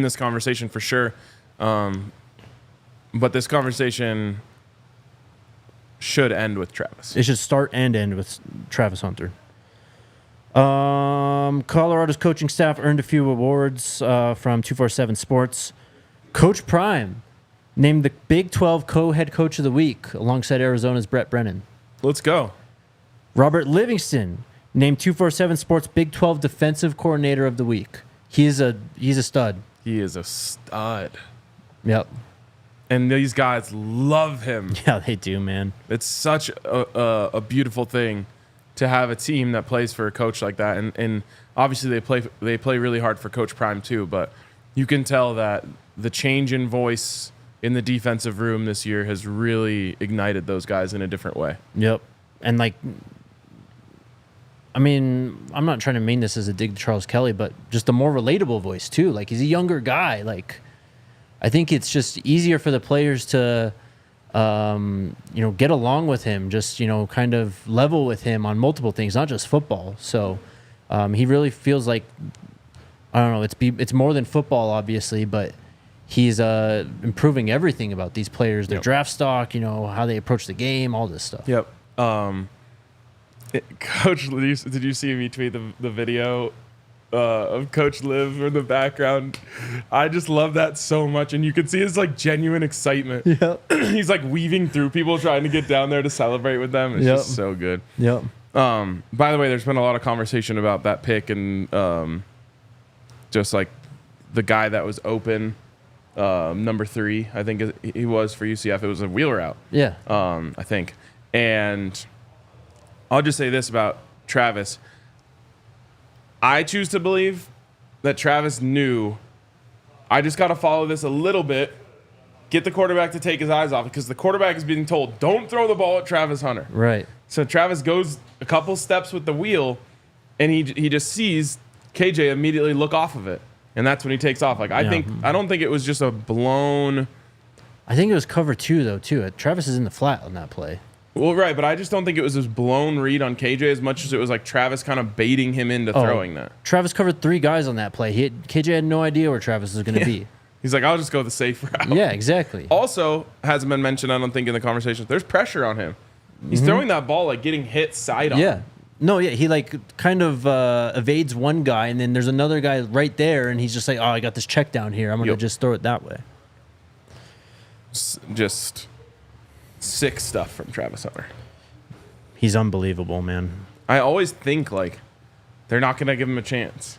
this conversation for sure. But this conversation should end with Travis. It should start and end with Travis Hunter. Colorado's coaching staff earned a few awards from 247 Sports. Coach Prime named the Big 12 co-head coach of the week alongside Arizona's Brett Brennan. Let's go. Robert Livingston named 247 Sports Big 12 defensive coordinator of the week. He's a stud. He is a stud. Yep. And these guys love him. Yeah, they do, man. It's such a beautiful thing to have a team that plays for a coach like that. And obviously they play really hard for Coach Prime too, but you can tell that the change in voice in the defensive room this year has really ignited those guys in a different way. Yep. And like, I mean, I'm not trying to mean this as a dig to Charles Kelly, but just a more relatable voice too. Like, he's a younger guy. Like, I think it's just easier for the players to get along with him, just, kind of level with him on multiple things, not just football. So he really feels like, I don't know, it's more than football, obviously, but he's improving everything about these players, their draft stock, how they approach the game, all this stuff. Yep. Coach, did you see me tweet the video of Coach Liv in the background? I just love that so much, and you can see his like genuine excitement. Yep. He's like weaving through people trying to get down there to celebrate with them. It's just so good. Yep. By the way, there's been a lot of conversation about that pick and just like the guy that was open, number 3, I think he was for UCF. It was a wheel route. Yeah. I think. And I'll just say this about Travis. I choose to believe that Travis knew, I just got to follow this a little bit, get the quarterback to take his eyes off it, because the quarterback is being told, don't throw the ball at Travis Hunter. Right. So Travis goes a couple steps with the wheel, and he just sees KJ immediately look off of it. And that's when he takes off. Like I don't think it was just a blown. I think it was cover 2, though, too. Travis is in the flat on that play. Well, right, but I just don't think it was this blown read on KJ as much as it was like Travis kind of baiting him into throwing that. Travis covered 3 guys on that play. KJ had no idea where Travis was going to be. He's like, I'll just go the safe route. Yeah, exactly. Also, hasn't been mentioned, I don't think, in the conversation, there's pressure on him. He's throwing that ball like getting hit side on. Yeah. No, yeah, he like kind of evades one guy, and then there's another guy right there, and he's just like, oh, I got this check down here. I'm going to just throw it that way. Just sick stuff from Travis Hunter. He's unbelievable, man. I always think like they're not going to give him a chance.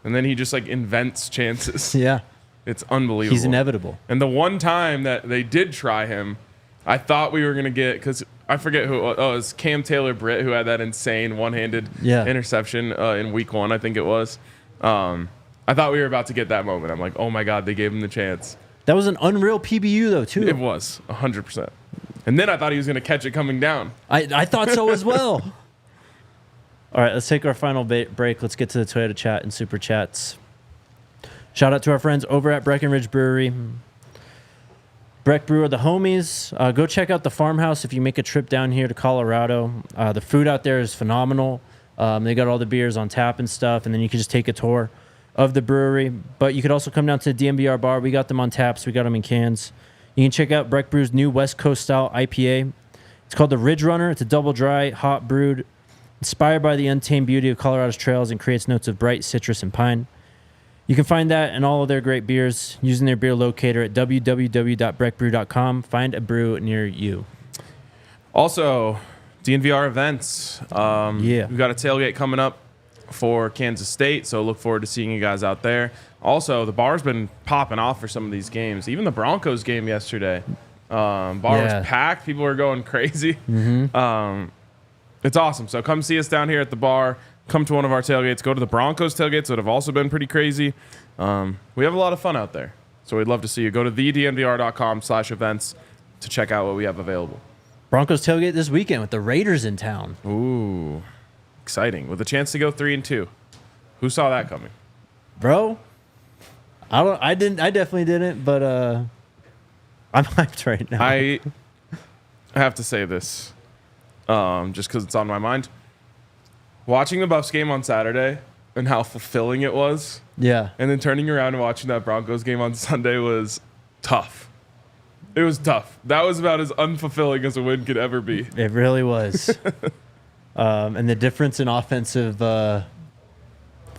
And then he just like invents chances. Yeah. It's unbelievable. He's inevitable. And the one time that they did try him, I thought we were going to get, because I forget who, it was Cam Taylor-Britt who had that insane one-handed interception in week 1, I think it was. I thought we were about to get that moment. I'm like, oh my God, they gave him the chance. That was an unreal PBU, though, too. It was, 100%. And then I thought he was going to catch it coming down. I thought so as well. All right, let's take our final break. Let's get to the Toyota chat and super chats. Shout out to our friends over at Breckenridge Brewery. Breck Brewer, the homies. Go check out the farmhouse if you make a trip down here to Colorado. The food out there is phenomenal. They got all the beers on tap and stuff, and then you can just take a tour of the brewery. But you could also come down to the DNVR bar. We got them on taps. We got them in cans. You can check out Breck Brew's new West Coast style IPA. It's called the Ridge Runner. It's a double dry, hot brewed, inspired by the untamed beauty of Colorado's trails, and creates notes of bright citrus and pine. You can find that and all of their great beers using their beer locator at www.breckbrew.com. Find a brew near you. Also, DNVR events. We've got a tailgate coming up for Kansas State, so look forward to seeing you guys out there. Also, the bar's been popping off for some of these games. Even the Broncos game yesterday. Bar was packed. People were going crazy. Mm-hmm. It's awesome. So come see us down here at the bar. Come to one of our tailgates. Go to the Broncos tailgates that have also been pretty crazy. We have a lot of fun out there. So we'd love to see you. Go to thednvr.com/events to check out what we have available. Broncos tailgate this weekend with the Raiders in town. Ooh, exciting. With a chance to go 3-2. Who saw that coming? Bro, I definitely didn't, but I'm hyped right now. I have to say this, just because it's on my mind. Watching the Buffs game on Saturday and how fulfilling it was. Yeah. And then turning around and watching that Broncos game on Sunday was tough. It was tough. That was about as unfulfilling as a win could ever be. It really was. And the difference in offensive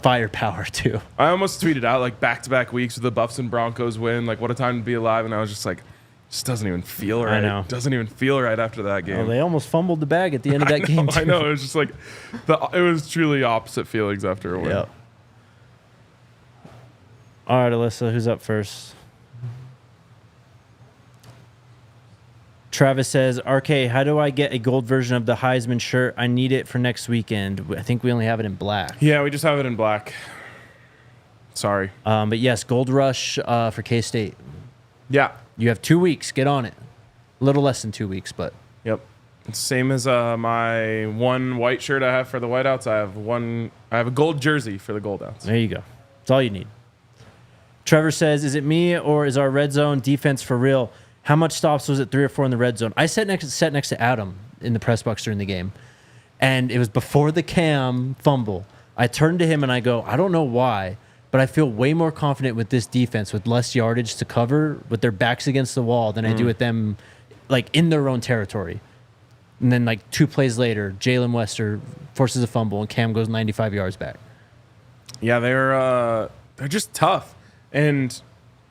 firepower, too. I almost tweeted out, like, back-to-back weeks with the Buffs and Broncos win. Like, what a time to be alive. And I was just like, this doesn't even feel right. I know. Doesn't even feel right after that game. Oh, they almost fumbled the bag at the end of that game, too. I know. It was just like, it was truly opposite feelings after a win. Yep. All right, Alyssa, who's up first? Travis says, RK, how do I get a gold version of the Heisman shirt? I need it for next weekend. I think we only have it in black. Yeah, we just have it in black. Sorry. But yes, Gold Rush for K-State. Yeah. You have 2 weeks. Get on it. A little less than 2 weeks, but. Yep. It's same as my one white shirt I have for the Whiteouts. I have a gold jersey for the Goldouts. There you go. That's all you need. Trevor says, is it me or is our red zone defense for real? How much stops was it? 3 or 4 in the red zone. I sat next to Adam in the press box during the game, and it was before the Cam fumble. I turned to him and I go, I don't know why, but I feel way more confident with this defense with less yardage to cover with their backs against the wall than I do with them like in their own territory. And then like 2 plays later, Jaylen Wester forces a fumble and Cam goes 95 yards back. Yeah, they're just tough. And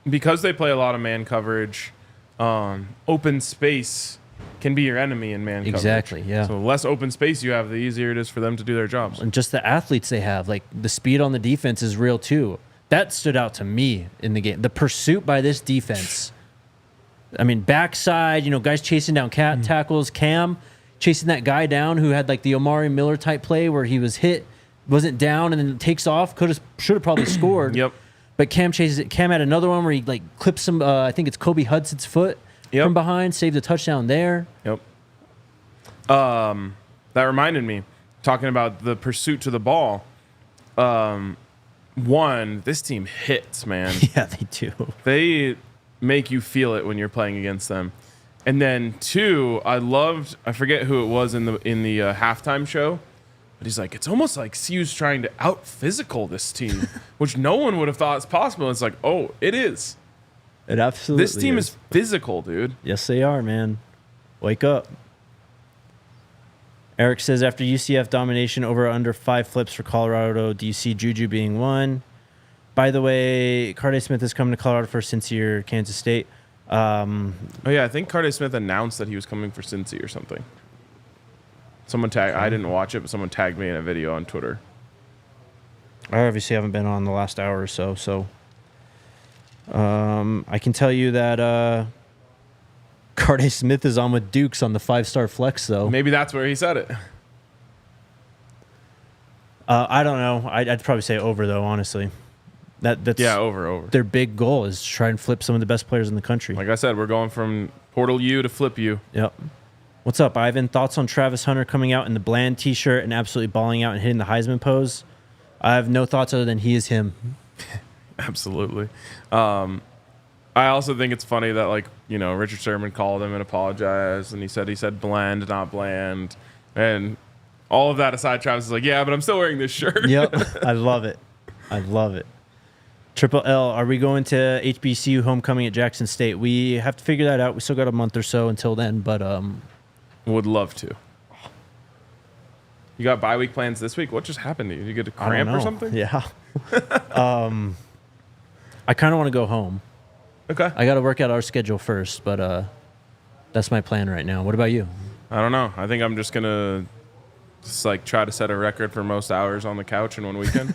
because they play a lot of man coverage, open space can be your enemy in man coverage. Exactly, yeah. So the less open space you have, the easier it is for them to do their jobs. And just the athletes they have, like the speed on the defense is real too. That stood out to me in the game. The pursuit by this defense. I mean, backside, guys chasing down tackles. Cam chasing that guy down who had like the Omari Miller type play where he was hit, wasn't down, and then takes off. Should have probably scored. Yep. But Cam chases it. Cam had another one where he like clips some. I think it's Kobe Hudson's foot from behind, saved a touchdown there. Yep. That reminded me, talking about the pursuit to the ball. One, this team hits, man. Yeah, they do. They make you feel it when you're playing against them. And then 2, I forget who it was in the halftime show, but he's like, it's almost like CU's trying to out physical this team, which no one would have thought is possible. It's like, oh, it is. It absolutely This team is physical, dude. Yes, they are, man. Wake up. Eric says, after UCF domination over under 5 flips for Colorado, do you see Juju being one? By the way, Carday Smith is coming to Colorado for Cincy or Kansas State. Oh, yeah, I think Carday Smith announced that he was coming for Cincy or something. Someone tagged, I didn't watch it, but someone tagged me in a video on Twitter. I obviously haven't been on the last hour or so. I can tell you that Carday Smith is on with Dukes on the 5-star flex, though. Maybe that's where he said it. I don't know. I'd probably say over, though, honestly. That's over. Their big goal is to try and flip some of the best players in the country. Like I said, we're going from Portal U to Flip U. Yep. What's up, Ivan? Thoughts on Travis Hunter coming out in the Bland t-shirt and absolutely balling out and hitting the Heisman pose? I have no thoughts other than he is him. Absolutely. I also think it's funny that Richard Sherman called him and apologized, and he said bland, not bland, and all of that aside, Travis is like, yeah, but I'm still wearing this shirt. Yep, I love it. Triple L, are we going to HBCU homecoming at Jackson State? We have to figure that out. We still got a month or so until then, but would love to. You got bye week plans this week? What just happened to you? Did you get a cramp or something? Yeah. I kind of want to go home. Okay. I got to work out our schedule first, but that's my plan right now. What about you? I don't know. I think I'm just gonna try to set a record for most hours on the couch in one weekend.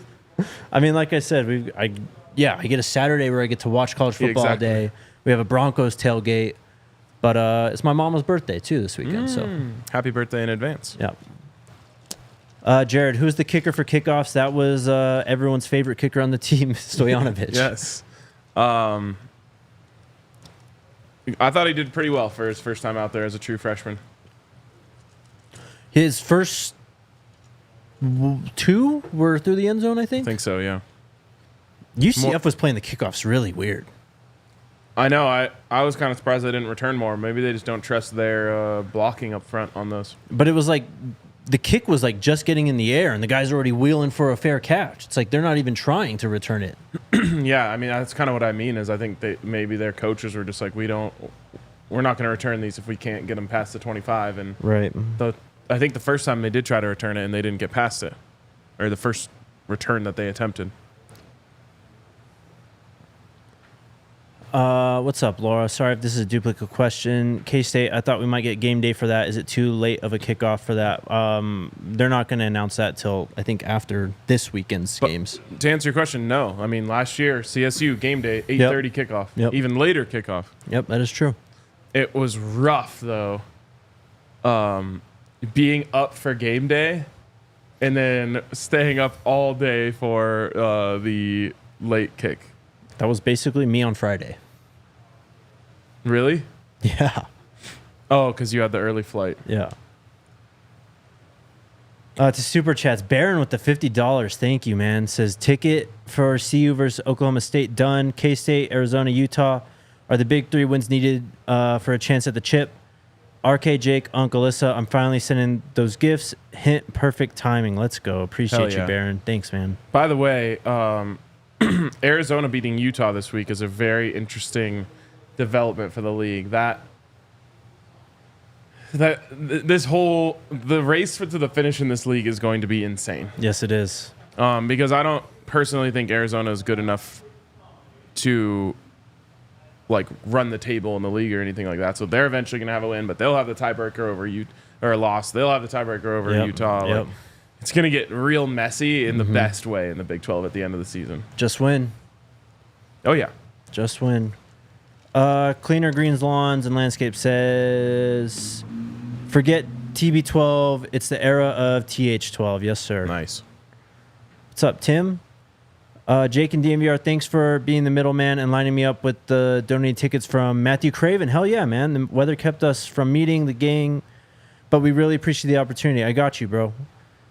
I mean, like I said, I get a Saturday where I get to watch college football all day. We have a Broncos tailgate, but it's my mama's birthday too this weekend. So happy birthday in advance. Yeah. Jared, who's the kicker for kickoffs? That was everyone's favorite kicker on the team, Stoyanovich. Yes. I thought he did pretty well for his first time out there as a true freshman. His first 2 were through the end zone, I think. I think so, yeah. UCF was playing the kickoffs really weird. I know. I was kind of surprised they didn't return more. Maybe they just don't trust their blocking up front on those. But it was like the kick was like just getting in the air, and the guy's already wheeling for a fair catch. It's like they're not even trying to return it. Yeah, I mean, that's kind of what I mean is I think maybe their coaches were just like, we're not going to return these if we can't get them past the 25. And right. I think the first time they did try to return it and they didn't get past it, or the first return that they attempted. What's up, Laura? Sorry if this is a duplicate question. K-State, I thought we might get game day for that. Is it too late of a kickoff for that? They're not going to announce that till, I think, after this weekend's games. To answer your question, no. I mean, last year, CSU, game day, 8:30 kickoff. Yep. Even later kickoff. Yep, that is true. It was rough, though, being up for game day and then staying up all day for the late kick. That was basically me on Friday. Really? Yeah. Oh, because you had the early flight. Yeah. To Super Chats, Baron with the $50. Thank you, man. Says ticket for CU versus Oklahoma State done. K-State, Arizona, Utah. Are the big 3 wins needed for a chance at the chip? RK, Jake, Uncle Alyssa, I'm finally sending those gifts. Hint, perfect timing. Let's go. Appreciate you, Baron. Thanks, man. By the way, Arizona beating Utah this week is a very interesting development for the league. The race to the finish in this league is going to be insane. Yes, it is. Because I don't personally think Arizona is good enough to like run the table in the league or anything like that. So they're eventually going to have a win, but they'll have the tiebreaker over or a loss. They'll have the tiebreaker over Utah. Yep. Like, it's going to get real messy in the best way in the Big 12 at the end of the season. Just win. Oh, yeah. Just win. Cleaner Greens, Lawns, and Landscape says, forget TB12. It's the era of TH12. Yes, sir. Nice. What's up, Tim? Jake and DNVR, thanks for being the middleman and lining me up with the donated tickets from Matthew Craven. Hell yeah, man. The weather kept us from meeting the gang, but we really appreciate the opportunity. I got you, bro.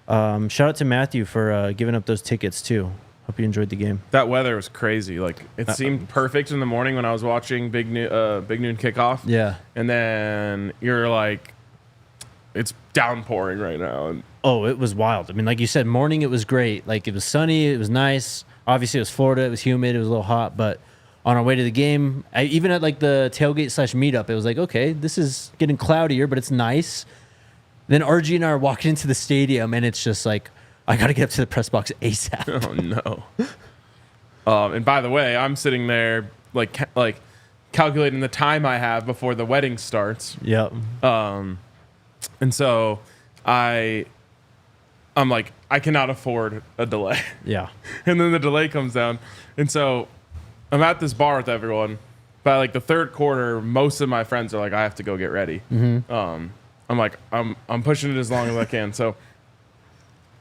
Shout out to Matthew for giving up those tickets, too. Hope you enjoyed the game. That weather was crazy. Like, it seemed perfect in the morning when I was watching Big Noon kickoff. Yeah. And then you're like, it's downpouring right now. And oh, it was wild. I mean, like you said, morning it was great. Like, it was sunny. It was nice. Obviously, it was Florida. It was humid. It was a little hot. But on our way to the game, even at like the tailgate / meetup, it was like, okay, this is getting cloudier, but it's nice. Then RG and I are walking into the stadium, and it's just like, I got to get up to the press box ASAP. Oh, no. And by the way, I'm sitting there like calculating the time I have before the wedding starts. Yep. And so I'm like, I cannot afford a delay. Yeah. And then the delay comes down. And so I'm at this bar with everyone. By like the third quarter, most of my friends are like, I have to go get ready. I'm like, I'm pushing it as long as I can. So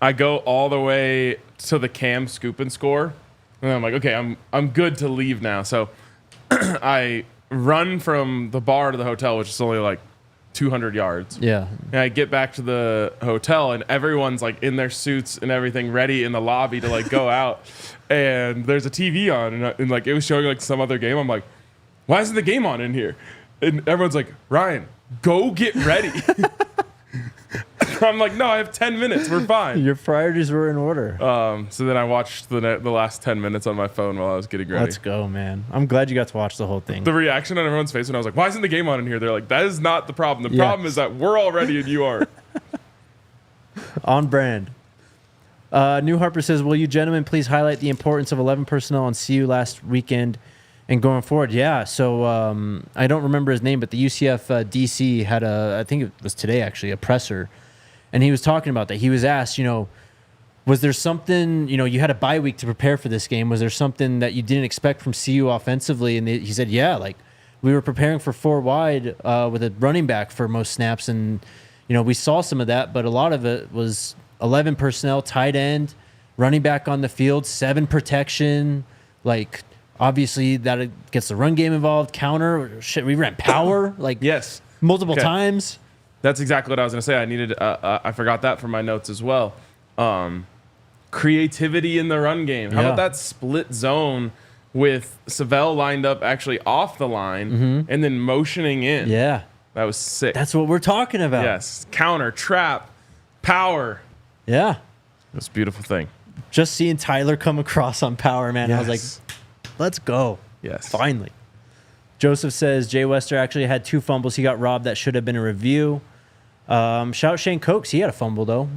I go all the way to the Cam scoop and score. And I'm like, okay, I'm good to leave now. So I run from the bar to the hotel, which is only like 200 yards. Yeah. And I get back to the hotel, and everyone's like in their suits and everything ready in the lobby to like go out. And there's a TV on, and like it was showing like some other game. I'm like, why isn't the game on in here? And everyone's like, Ryan, go get ready. I'm like, no, I have 10 minutes. We're fine. Your priorities were in order. So then I watched the last 10 minutes on my phone while I was getting ready. Let's go, man. I'm glad you got to watch the whole thing. The reaction on everyone's face when I was like, why isn't the game on in here? They're like, that is not the problem. The problem is that we're all ready and you aren't. On brand. New Harper says, will you gentlemen please highlight the importance of 11 personnel on CU last weekend and going forward? Yeah, so I don't remember his name, but the UCF DC had I think it was today actually, a presser. And he was talking about that. He was asked, was there something, you had a bye week to prepare for this game. Was there something that you didn't expect from CU offensively? And he said, yeah, like we were preparing for 4 wide with a running back for most snaps. And, we saw some of that, but a lot of it was 11 personnel, tight end, running back on the field, 7 protection. Like, obviously that gets the run game involved, counter. Shit, we ran power, like yes, multiple times. That's exactly what I was going to say. I needed. I forgot that from my notes as well. Creativity in the run game. How about that split zone with Savell lined up actually off the line and then motioning in? Yeah. That was sick. That's what we're talking about. Yes. Counter, trap, power. Yeah. It's a beautiful thing. Just seeing Tyler come across on power, man. Yes. I was like, let's go. Yes. Finally. Joseph says Jay Wester actually had 2 fumbles. He got robbed. That should have been a review. Shout out Shane Cokes. He had a fumble, though.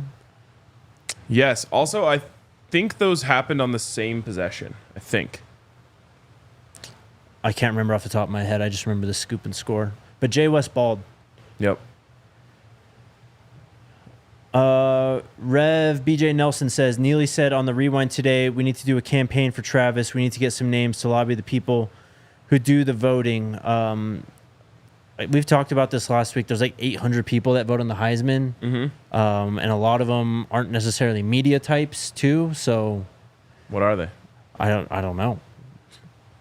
Yes. Also, I think those happened on the same possession. I think. I can't remember off the top of my head. I just remember the scoop and score. But Jay West balled. Yep. Rev BJ Nelson says, Neely said on the rewind today, we need to do a campaign for Travis. We need to get some names to lobby the people who do the voting. We've talked about this last week. There's like 800 people that vote on the Heisman. And a lot of them aren't necessarily media types too. So what are they? I don't know.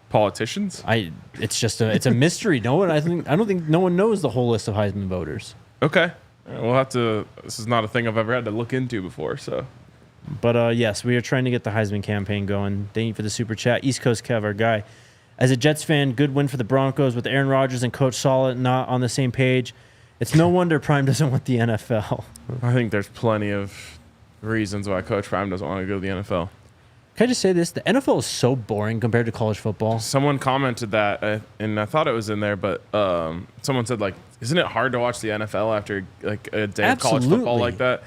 Politicians? It's a mystery. I don't think no one knows the whole list of Heisman voters. Okay. We'll have to. This is not a thing I've ever had to look into before. So, but yes, we are trying to get the Heisman campaign going. Thank you for the super chat, East Coast Kev, our guy. As a Jets fan, good win for the Broncos with Aaron Rodgers and Coach Saleh not on the same page. It's no wonder Prime doesn't want the NFL. I think there's plenty of reasons why Coach Prime doesn't want to go to the NFL. Can I just say this? The NFL is so boring compared to college football. Someone commented that, and I thought it was in there, but someone said, like, isn't it hard to watch the NFL after like a day of college football like that?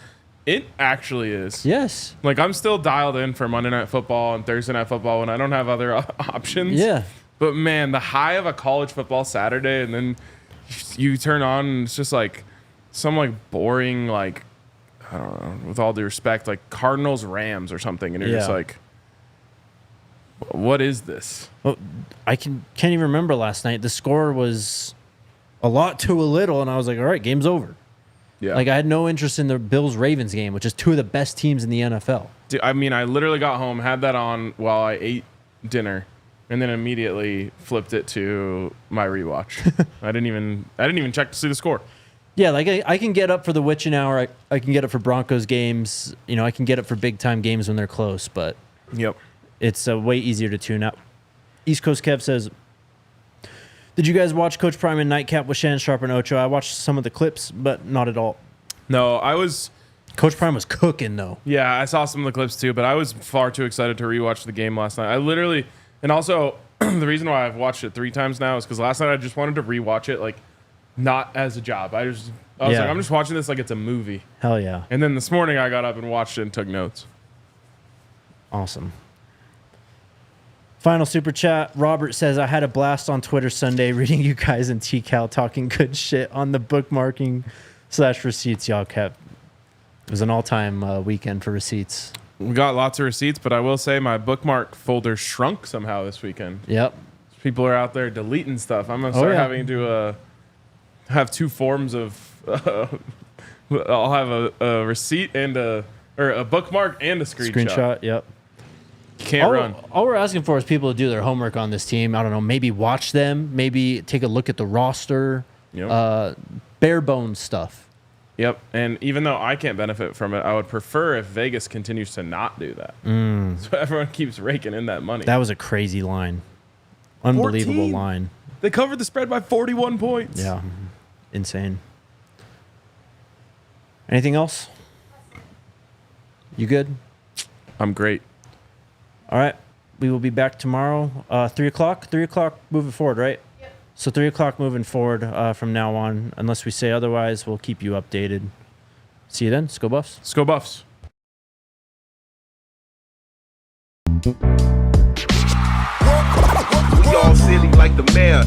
It actually is. Yes. Like, I'm still dialed in for Monday Night Football and Thursday Night Football when I don't have other options. Yeah. But, man, the high of a college football Saturday, and then you turn on and it's just like some like boring, like, I don't know, with all due respect, like Cardinals Rams or something, and you're just like, what is this? Well, I can't even remember last night. The score was a lot to a little, and I was like, all right, game's over. Yeah. Like, I had no interest in the Bills-Ravens game, which is two of the best teams in the NFL. Dude, I mean, I literally got home, had that on while I ate dinner, and then immediately flipped it to my rewatch. I didn't even check to see the score. Yeah, like I can get up for the witching hour. I can get up for Broncos games. You know, I can get up for big-time games when they're close, but it's way easier to tune out. East Coast Kev says, did you guys watch Coach Prime and Nightcap with Shannon Sharp and Ocho? I watched some of the clips, but not at all. No, I was... Coach Prime was cooking, though. Yeah, I saw some of the clips, too, but I was far too excited to rewatch the game last night. I literally... And also, the reason why I've watched it 3 times now is because last night I just wanted to rewatch it, like, not as a job. I was like, I'm just watching this like it's a movie. Hell yeah. And then this morning I got up and watched it and took notes. Awesome. Final super chat. Robert says, I had a blast on Twitter Sunday reading you guys in TCal talking good shit on the bookmarking / receipts y'all kept. It was an all-time weekend for receipts. We got lots of receipts, but I will say my bookmark folder shrunk somehow this weekend. Yep. People are out there deleting stuff. I'm going to start having to have 2 forms of... I'll have a receipt and a bookmark and a screenshot. Yep. Can't run. All we're asking for is people to do their homework on this team. I don't know, maybe watch them, maybe take a look at the roster, bare bones stuff. Yep, and even though I can't benefit from it, I would prefer if Vegas continues to not do that. So everyone keeps raking in that money. That was a crazy line. Unbelievable 14. line. They covered the spread by 41 points. Yeah, insane. Anything else? You good? I'm great. All right. We will be back tomorrow. 3 o'clock? 3 o'clock moving forward, right? Yep. So 3 o'clock moving forward from now on. Unless we say otherwise, we'll keep you updated. See you then. Let's go Buffs. Let's go Buffs. We all silly like the mayor.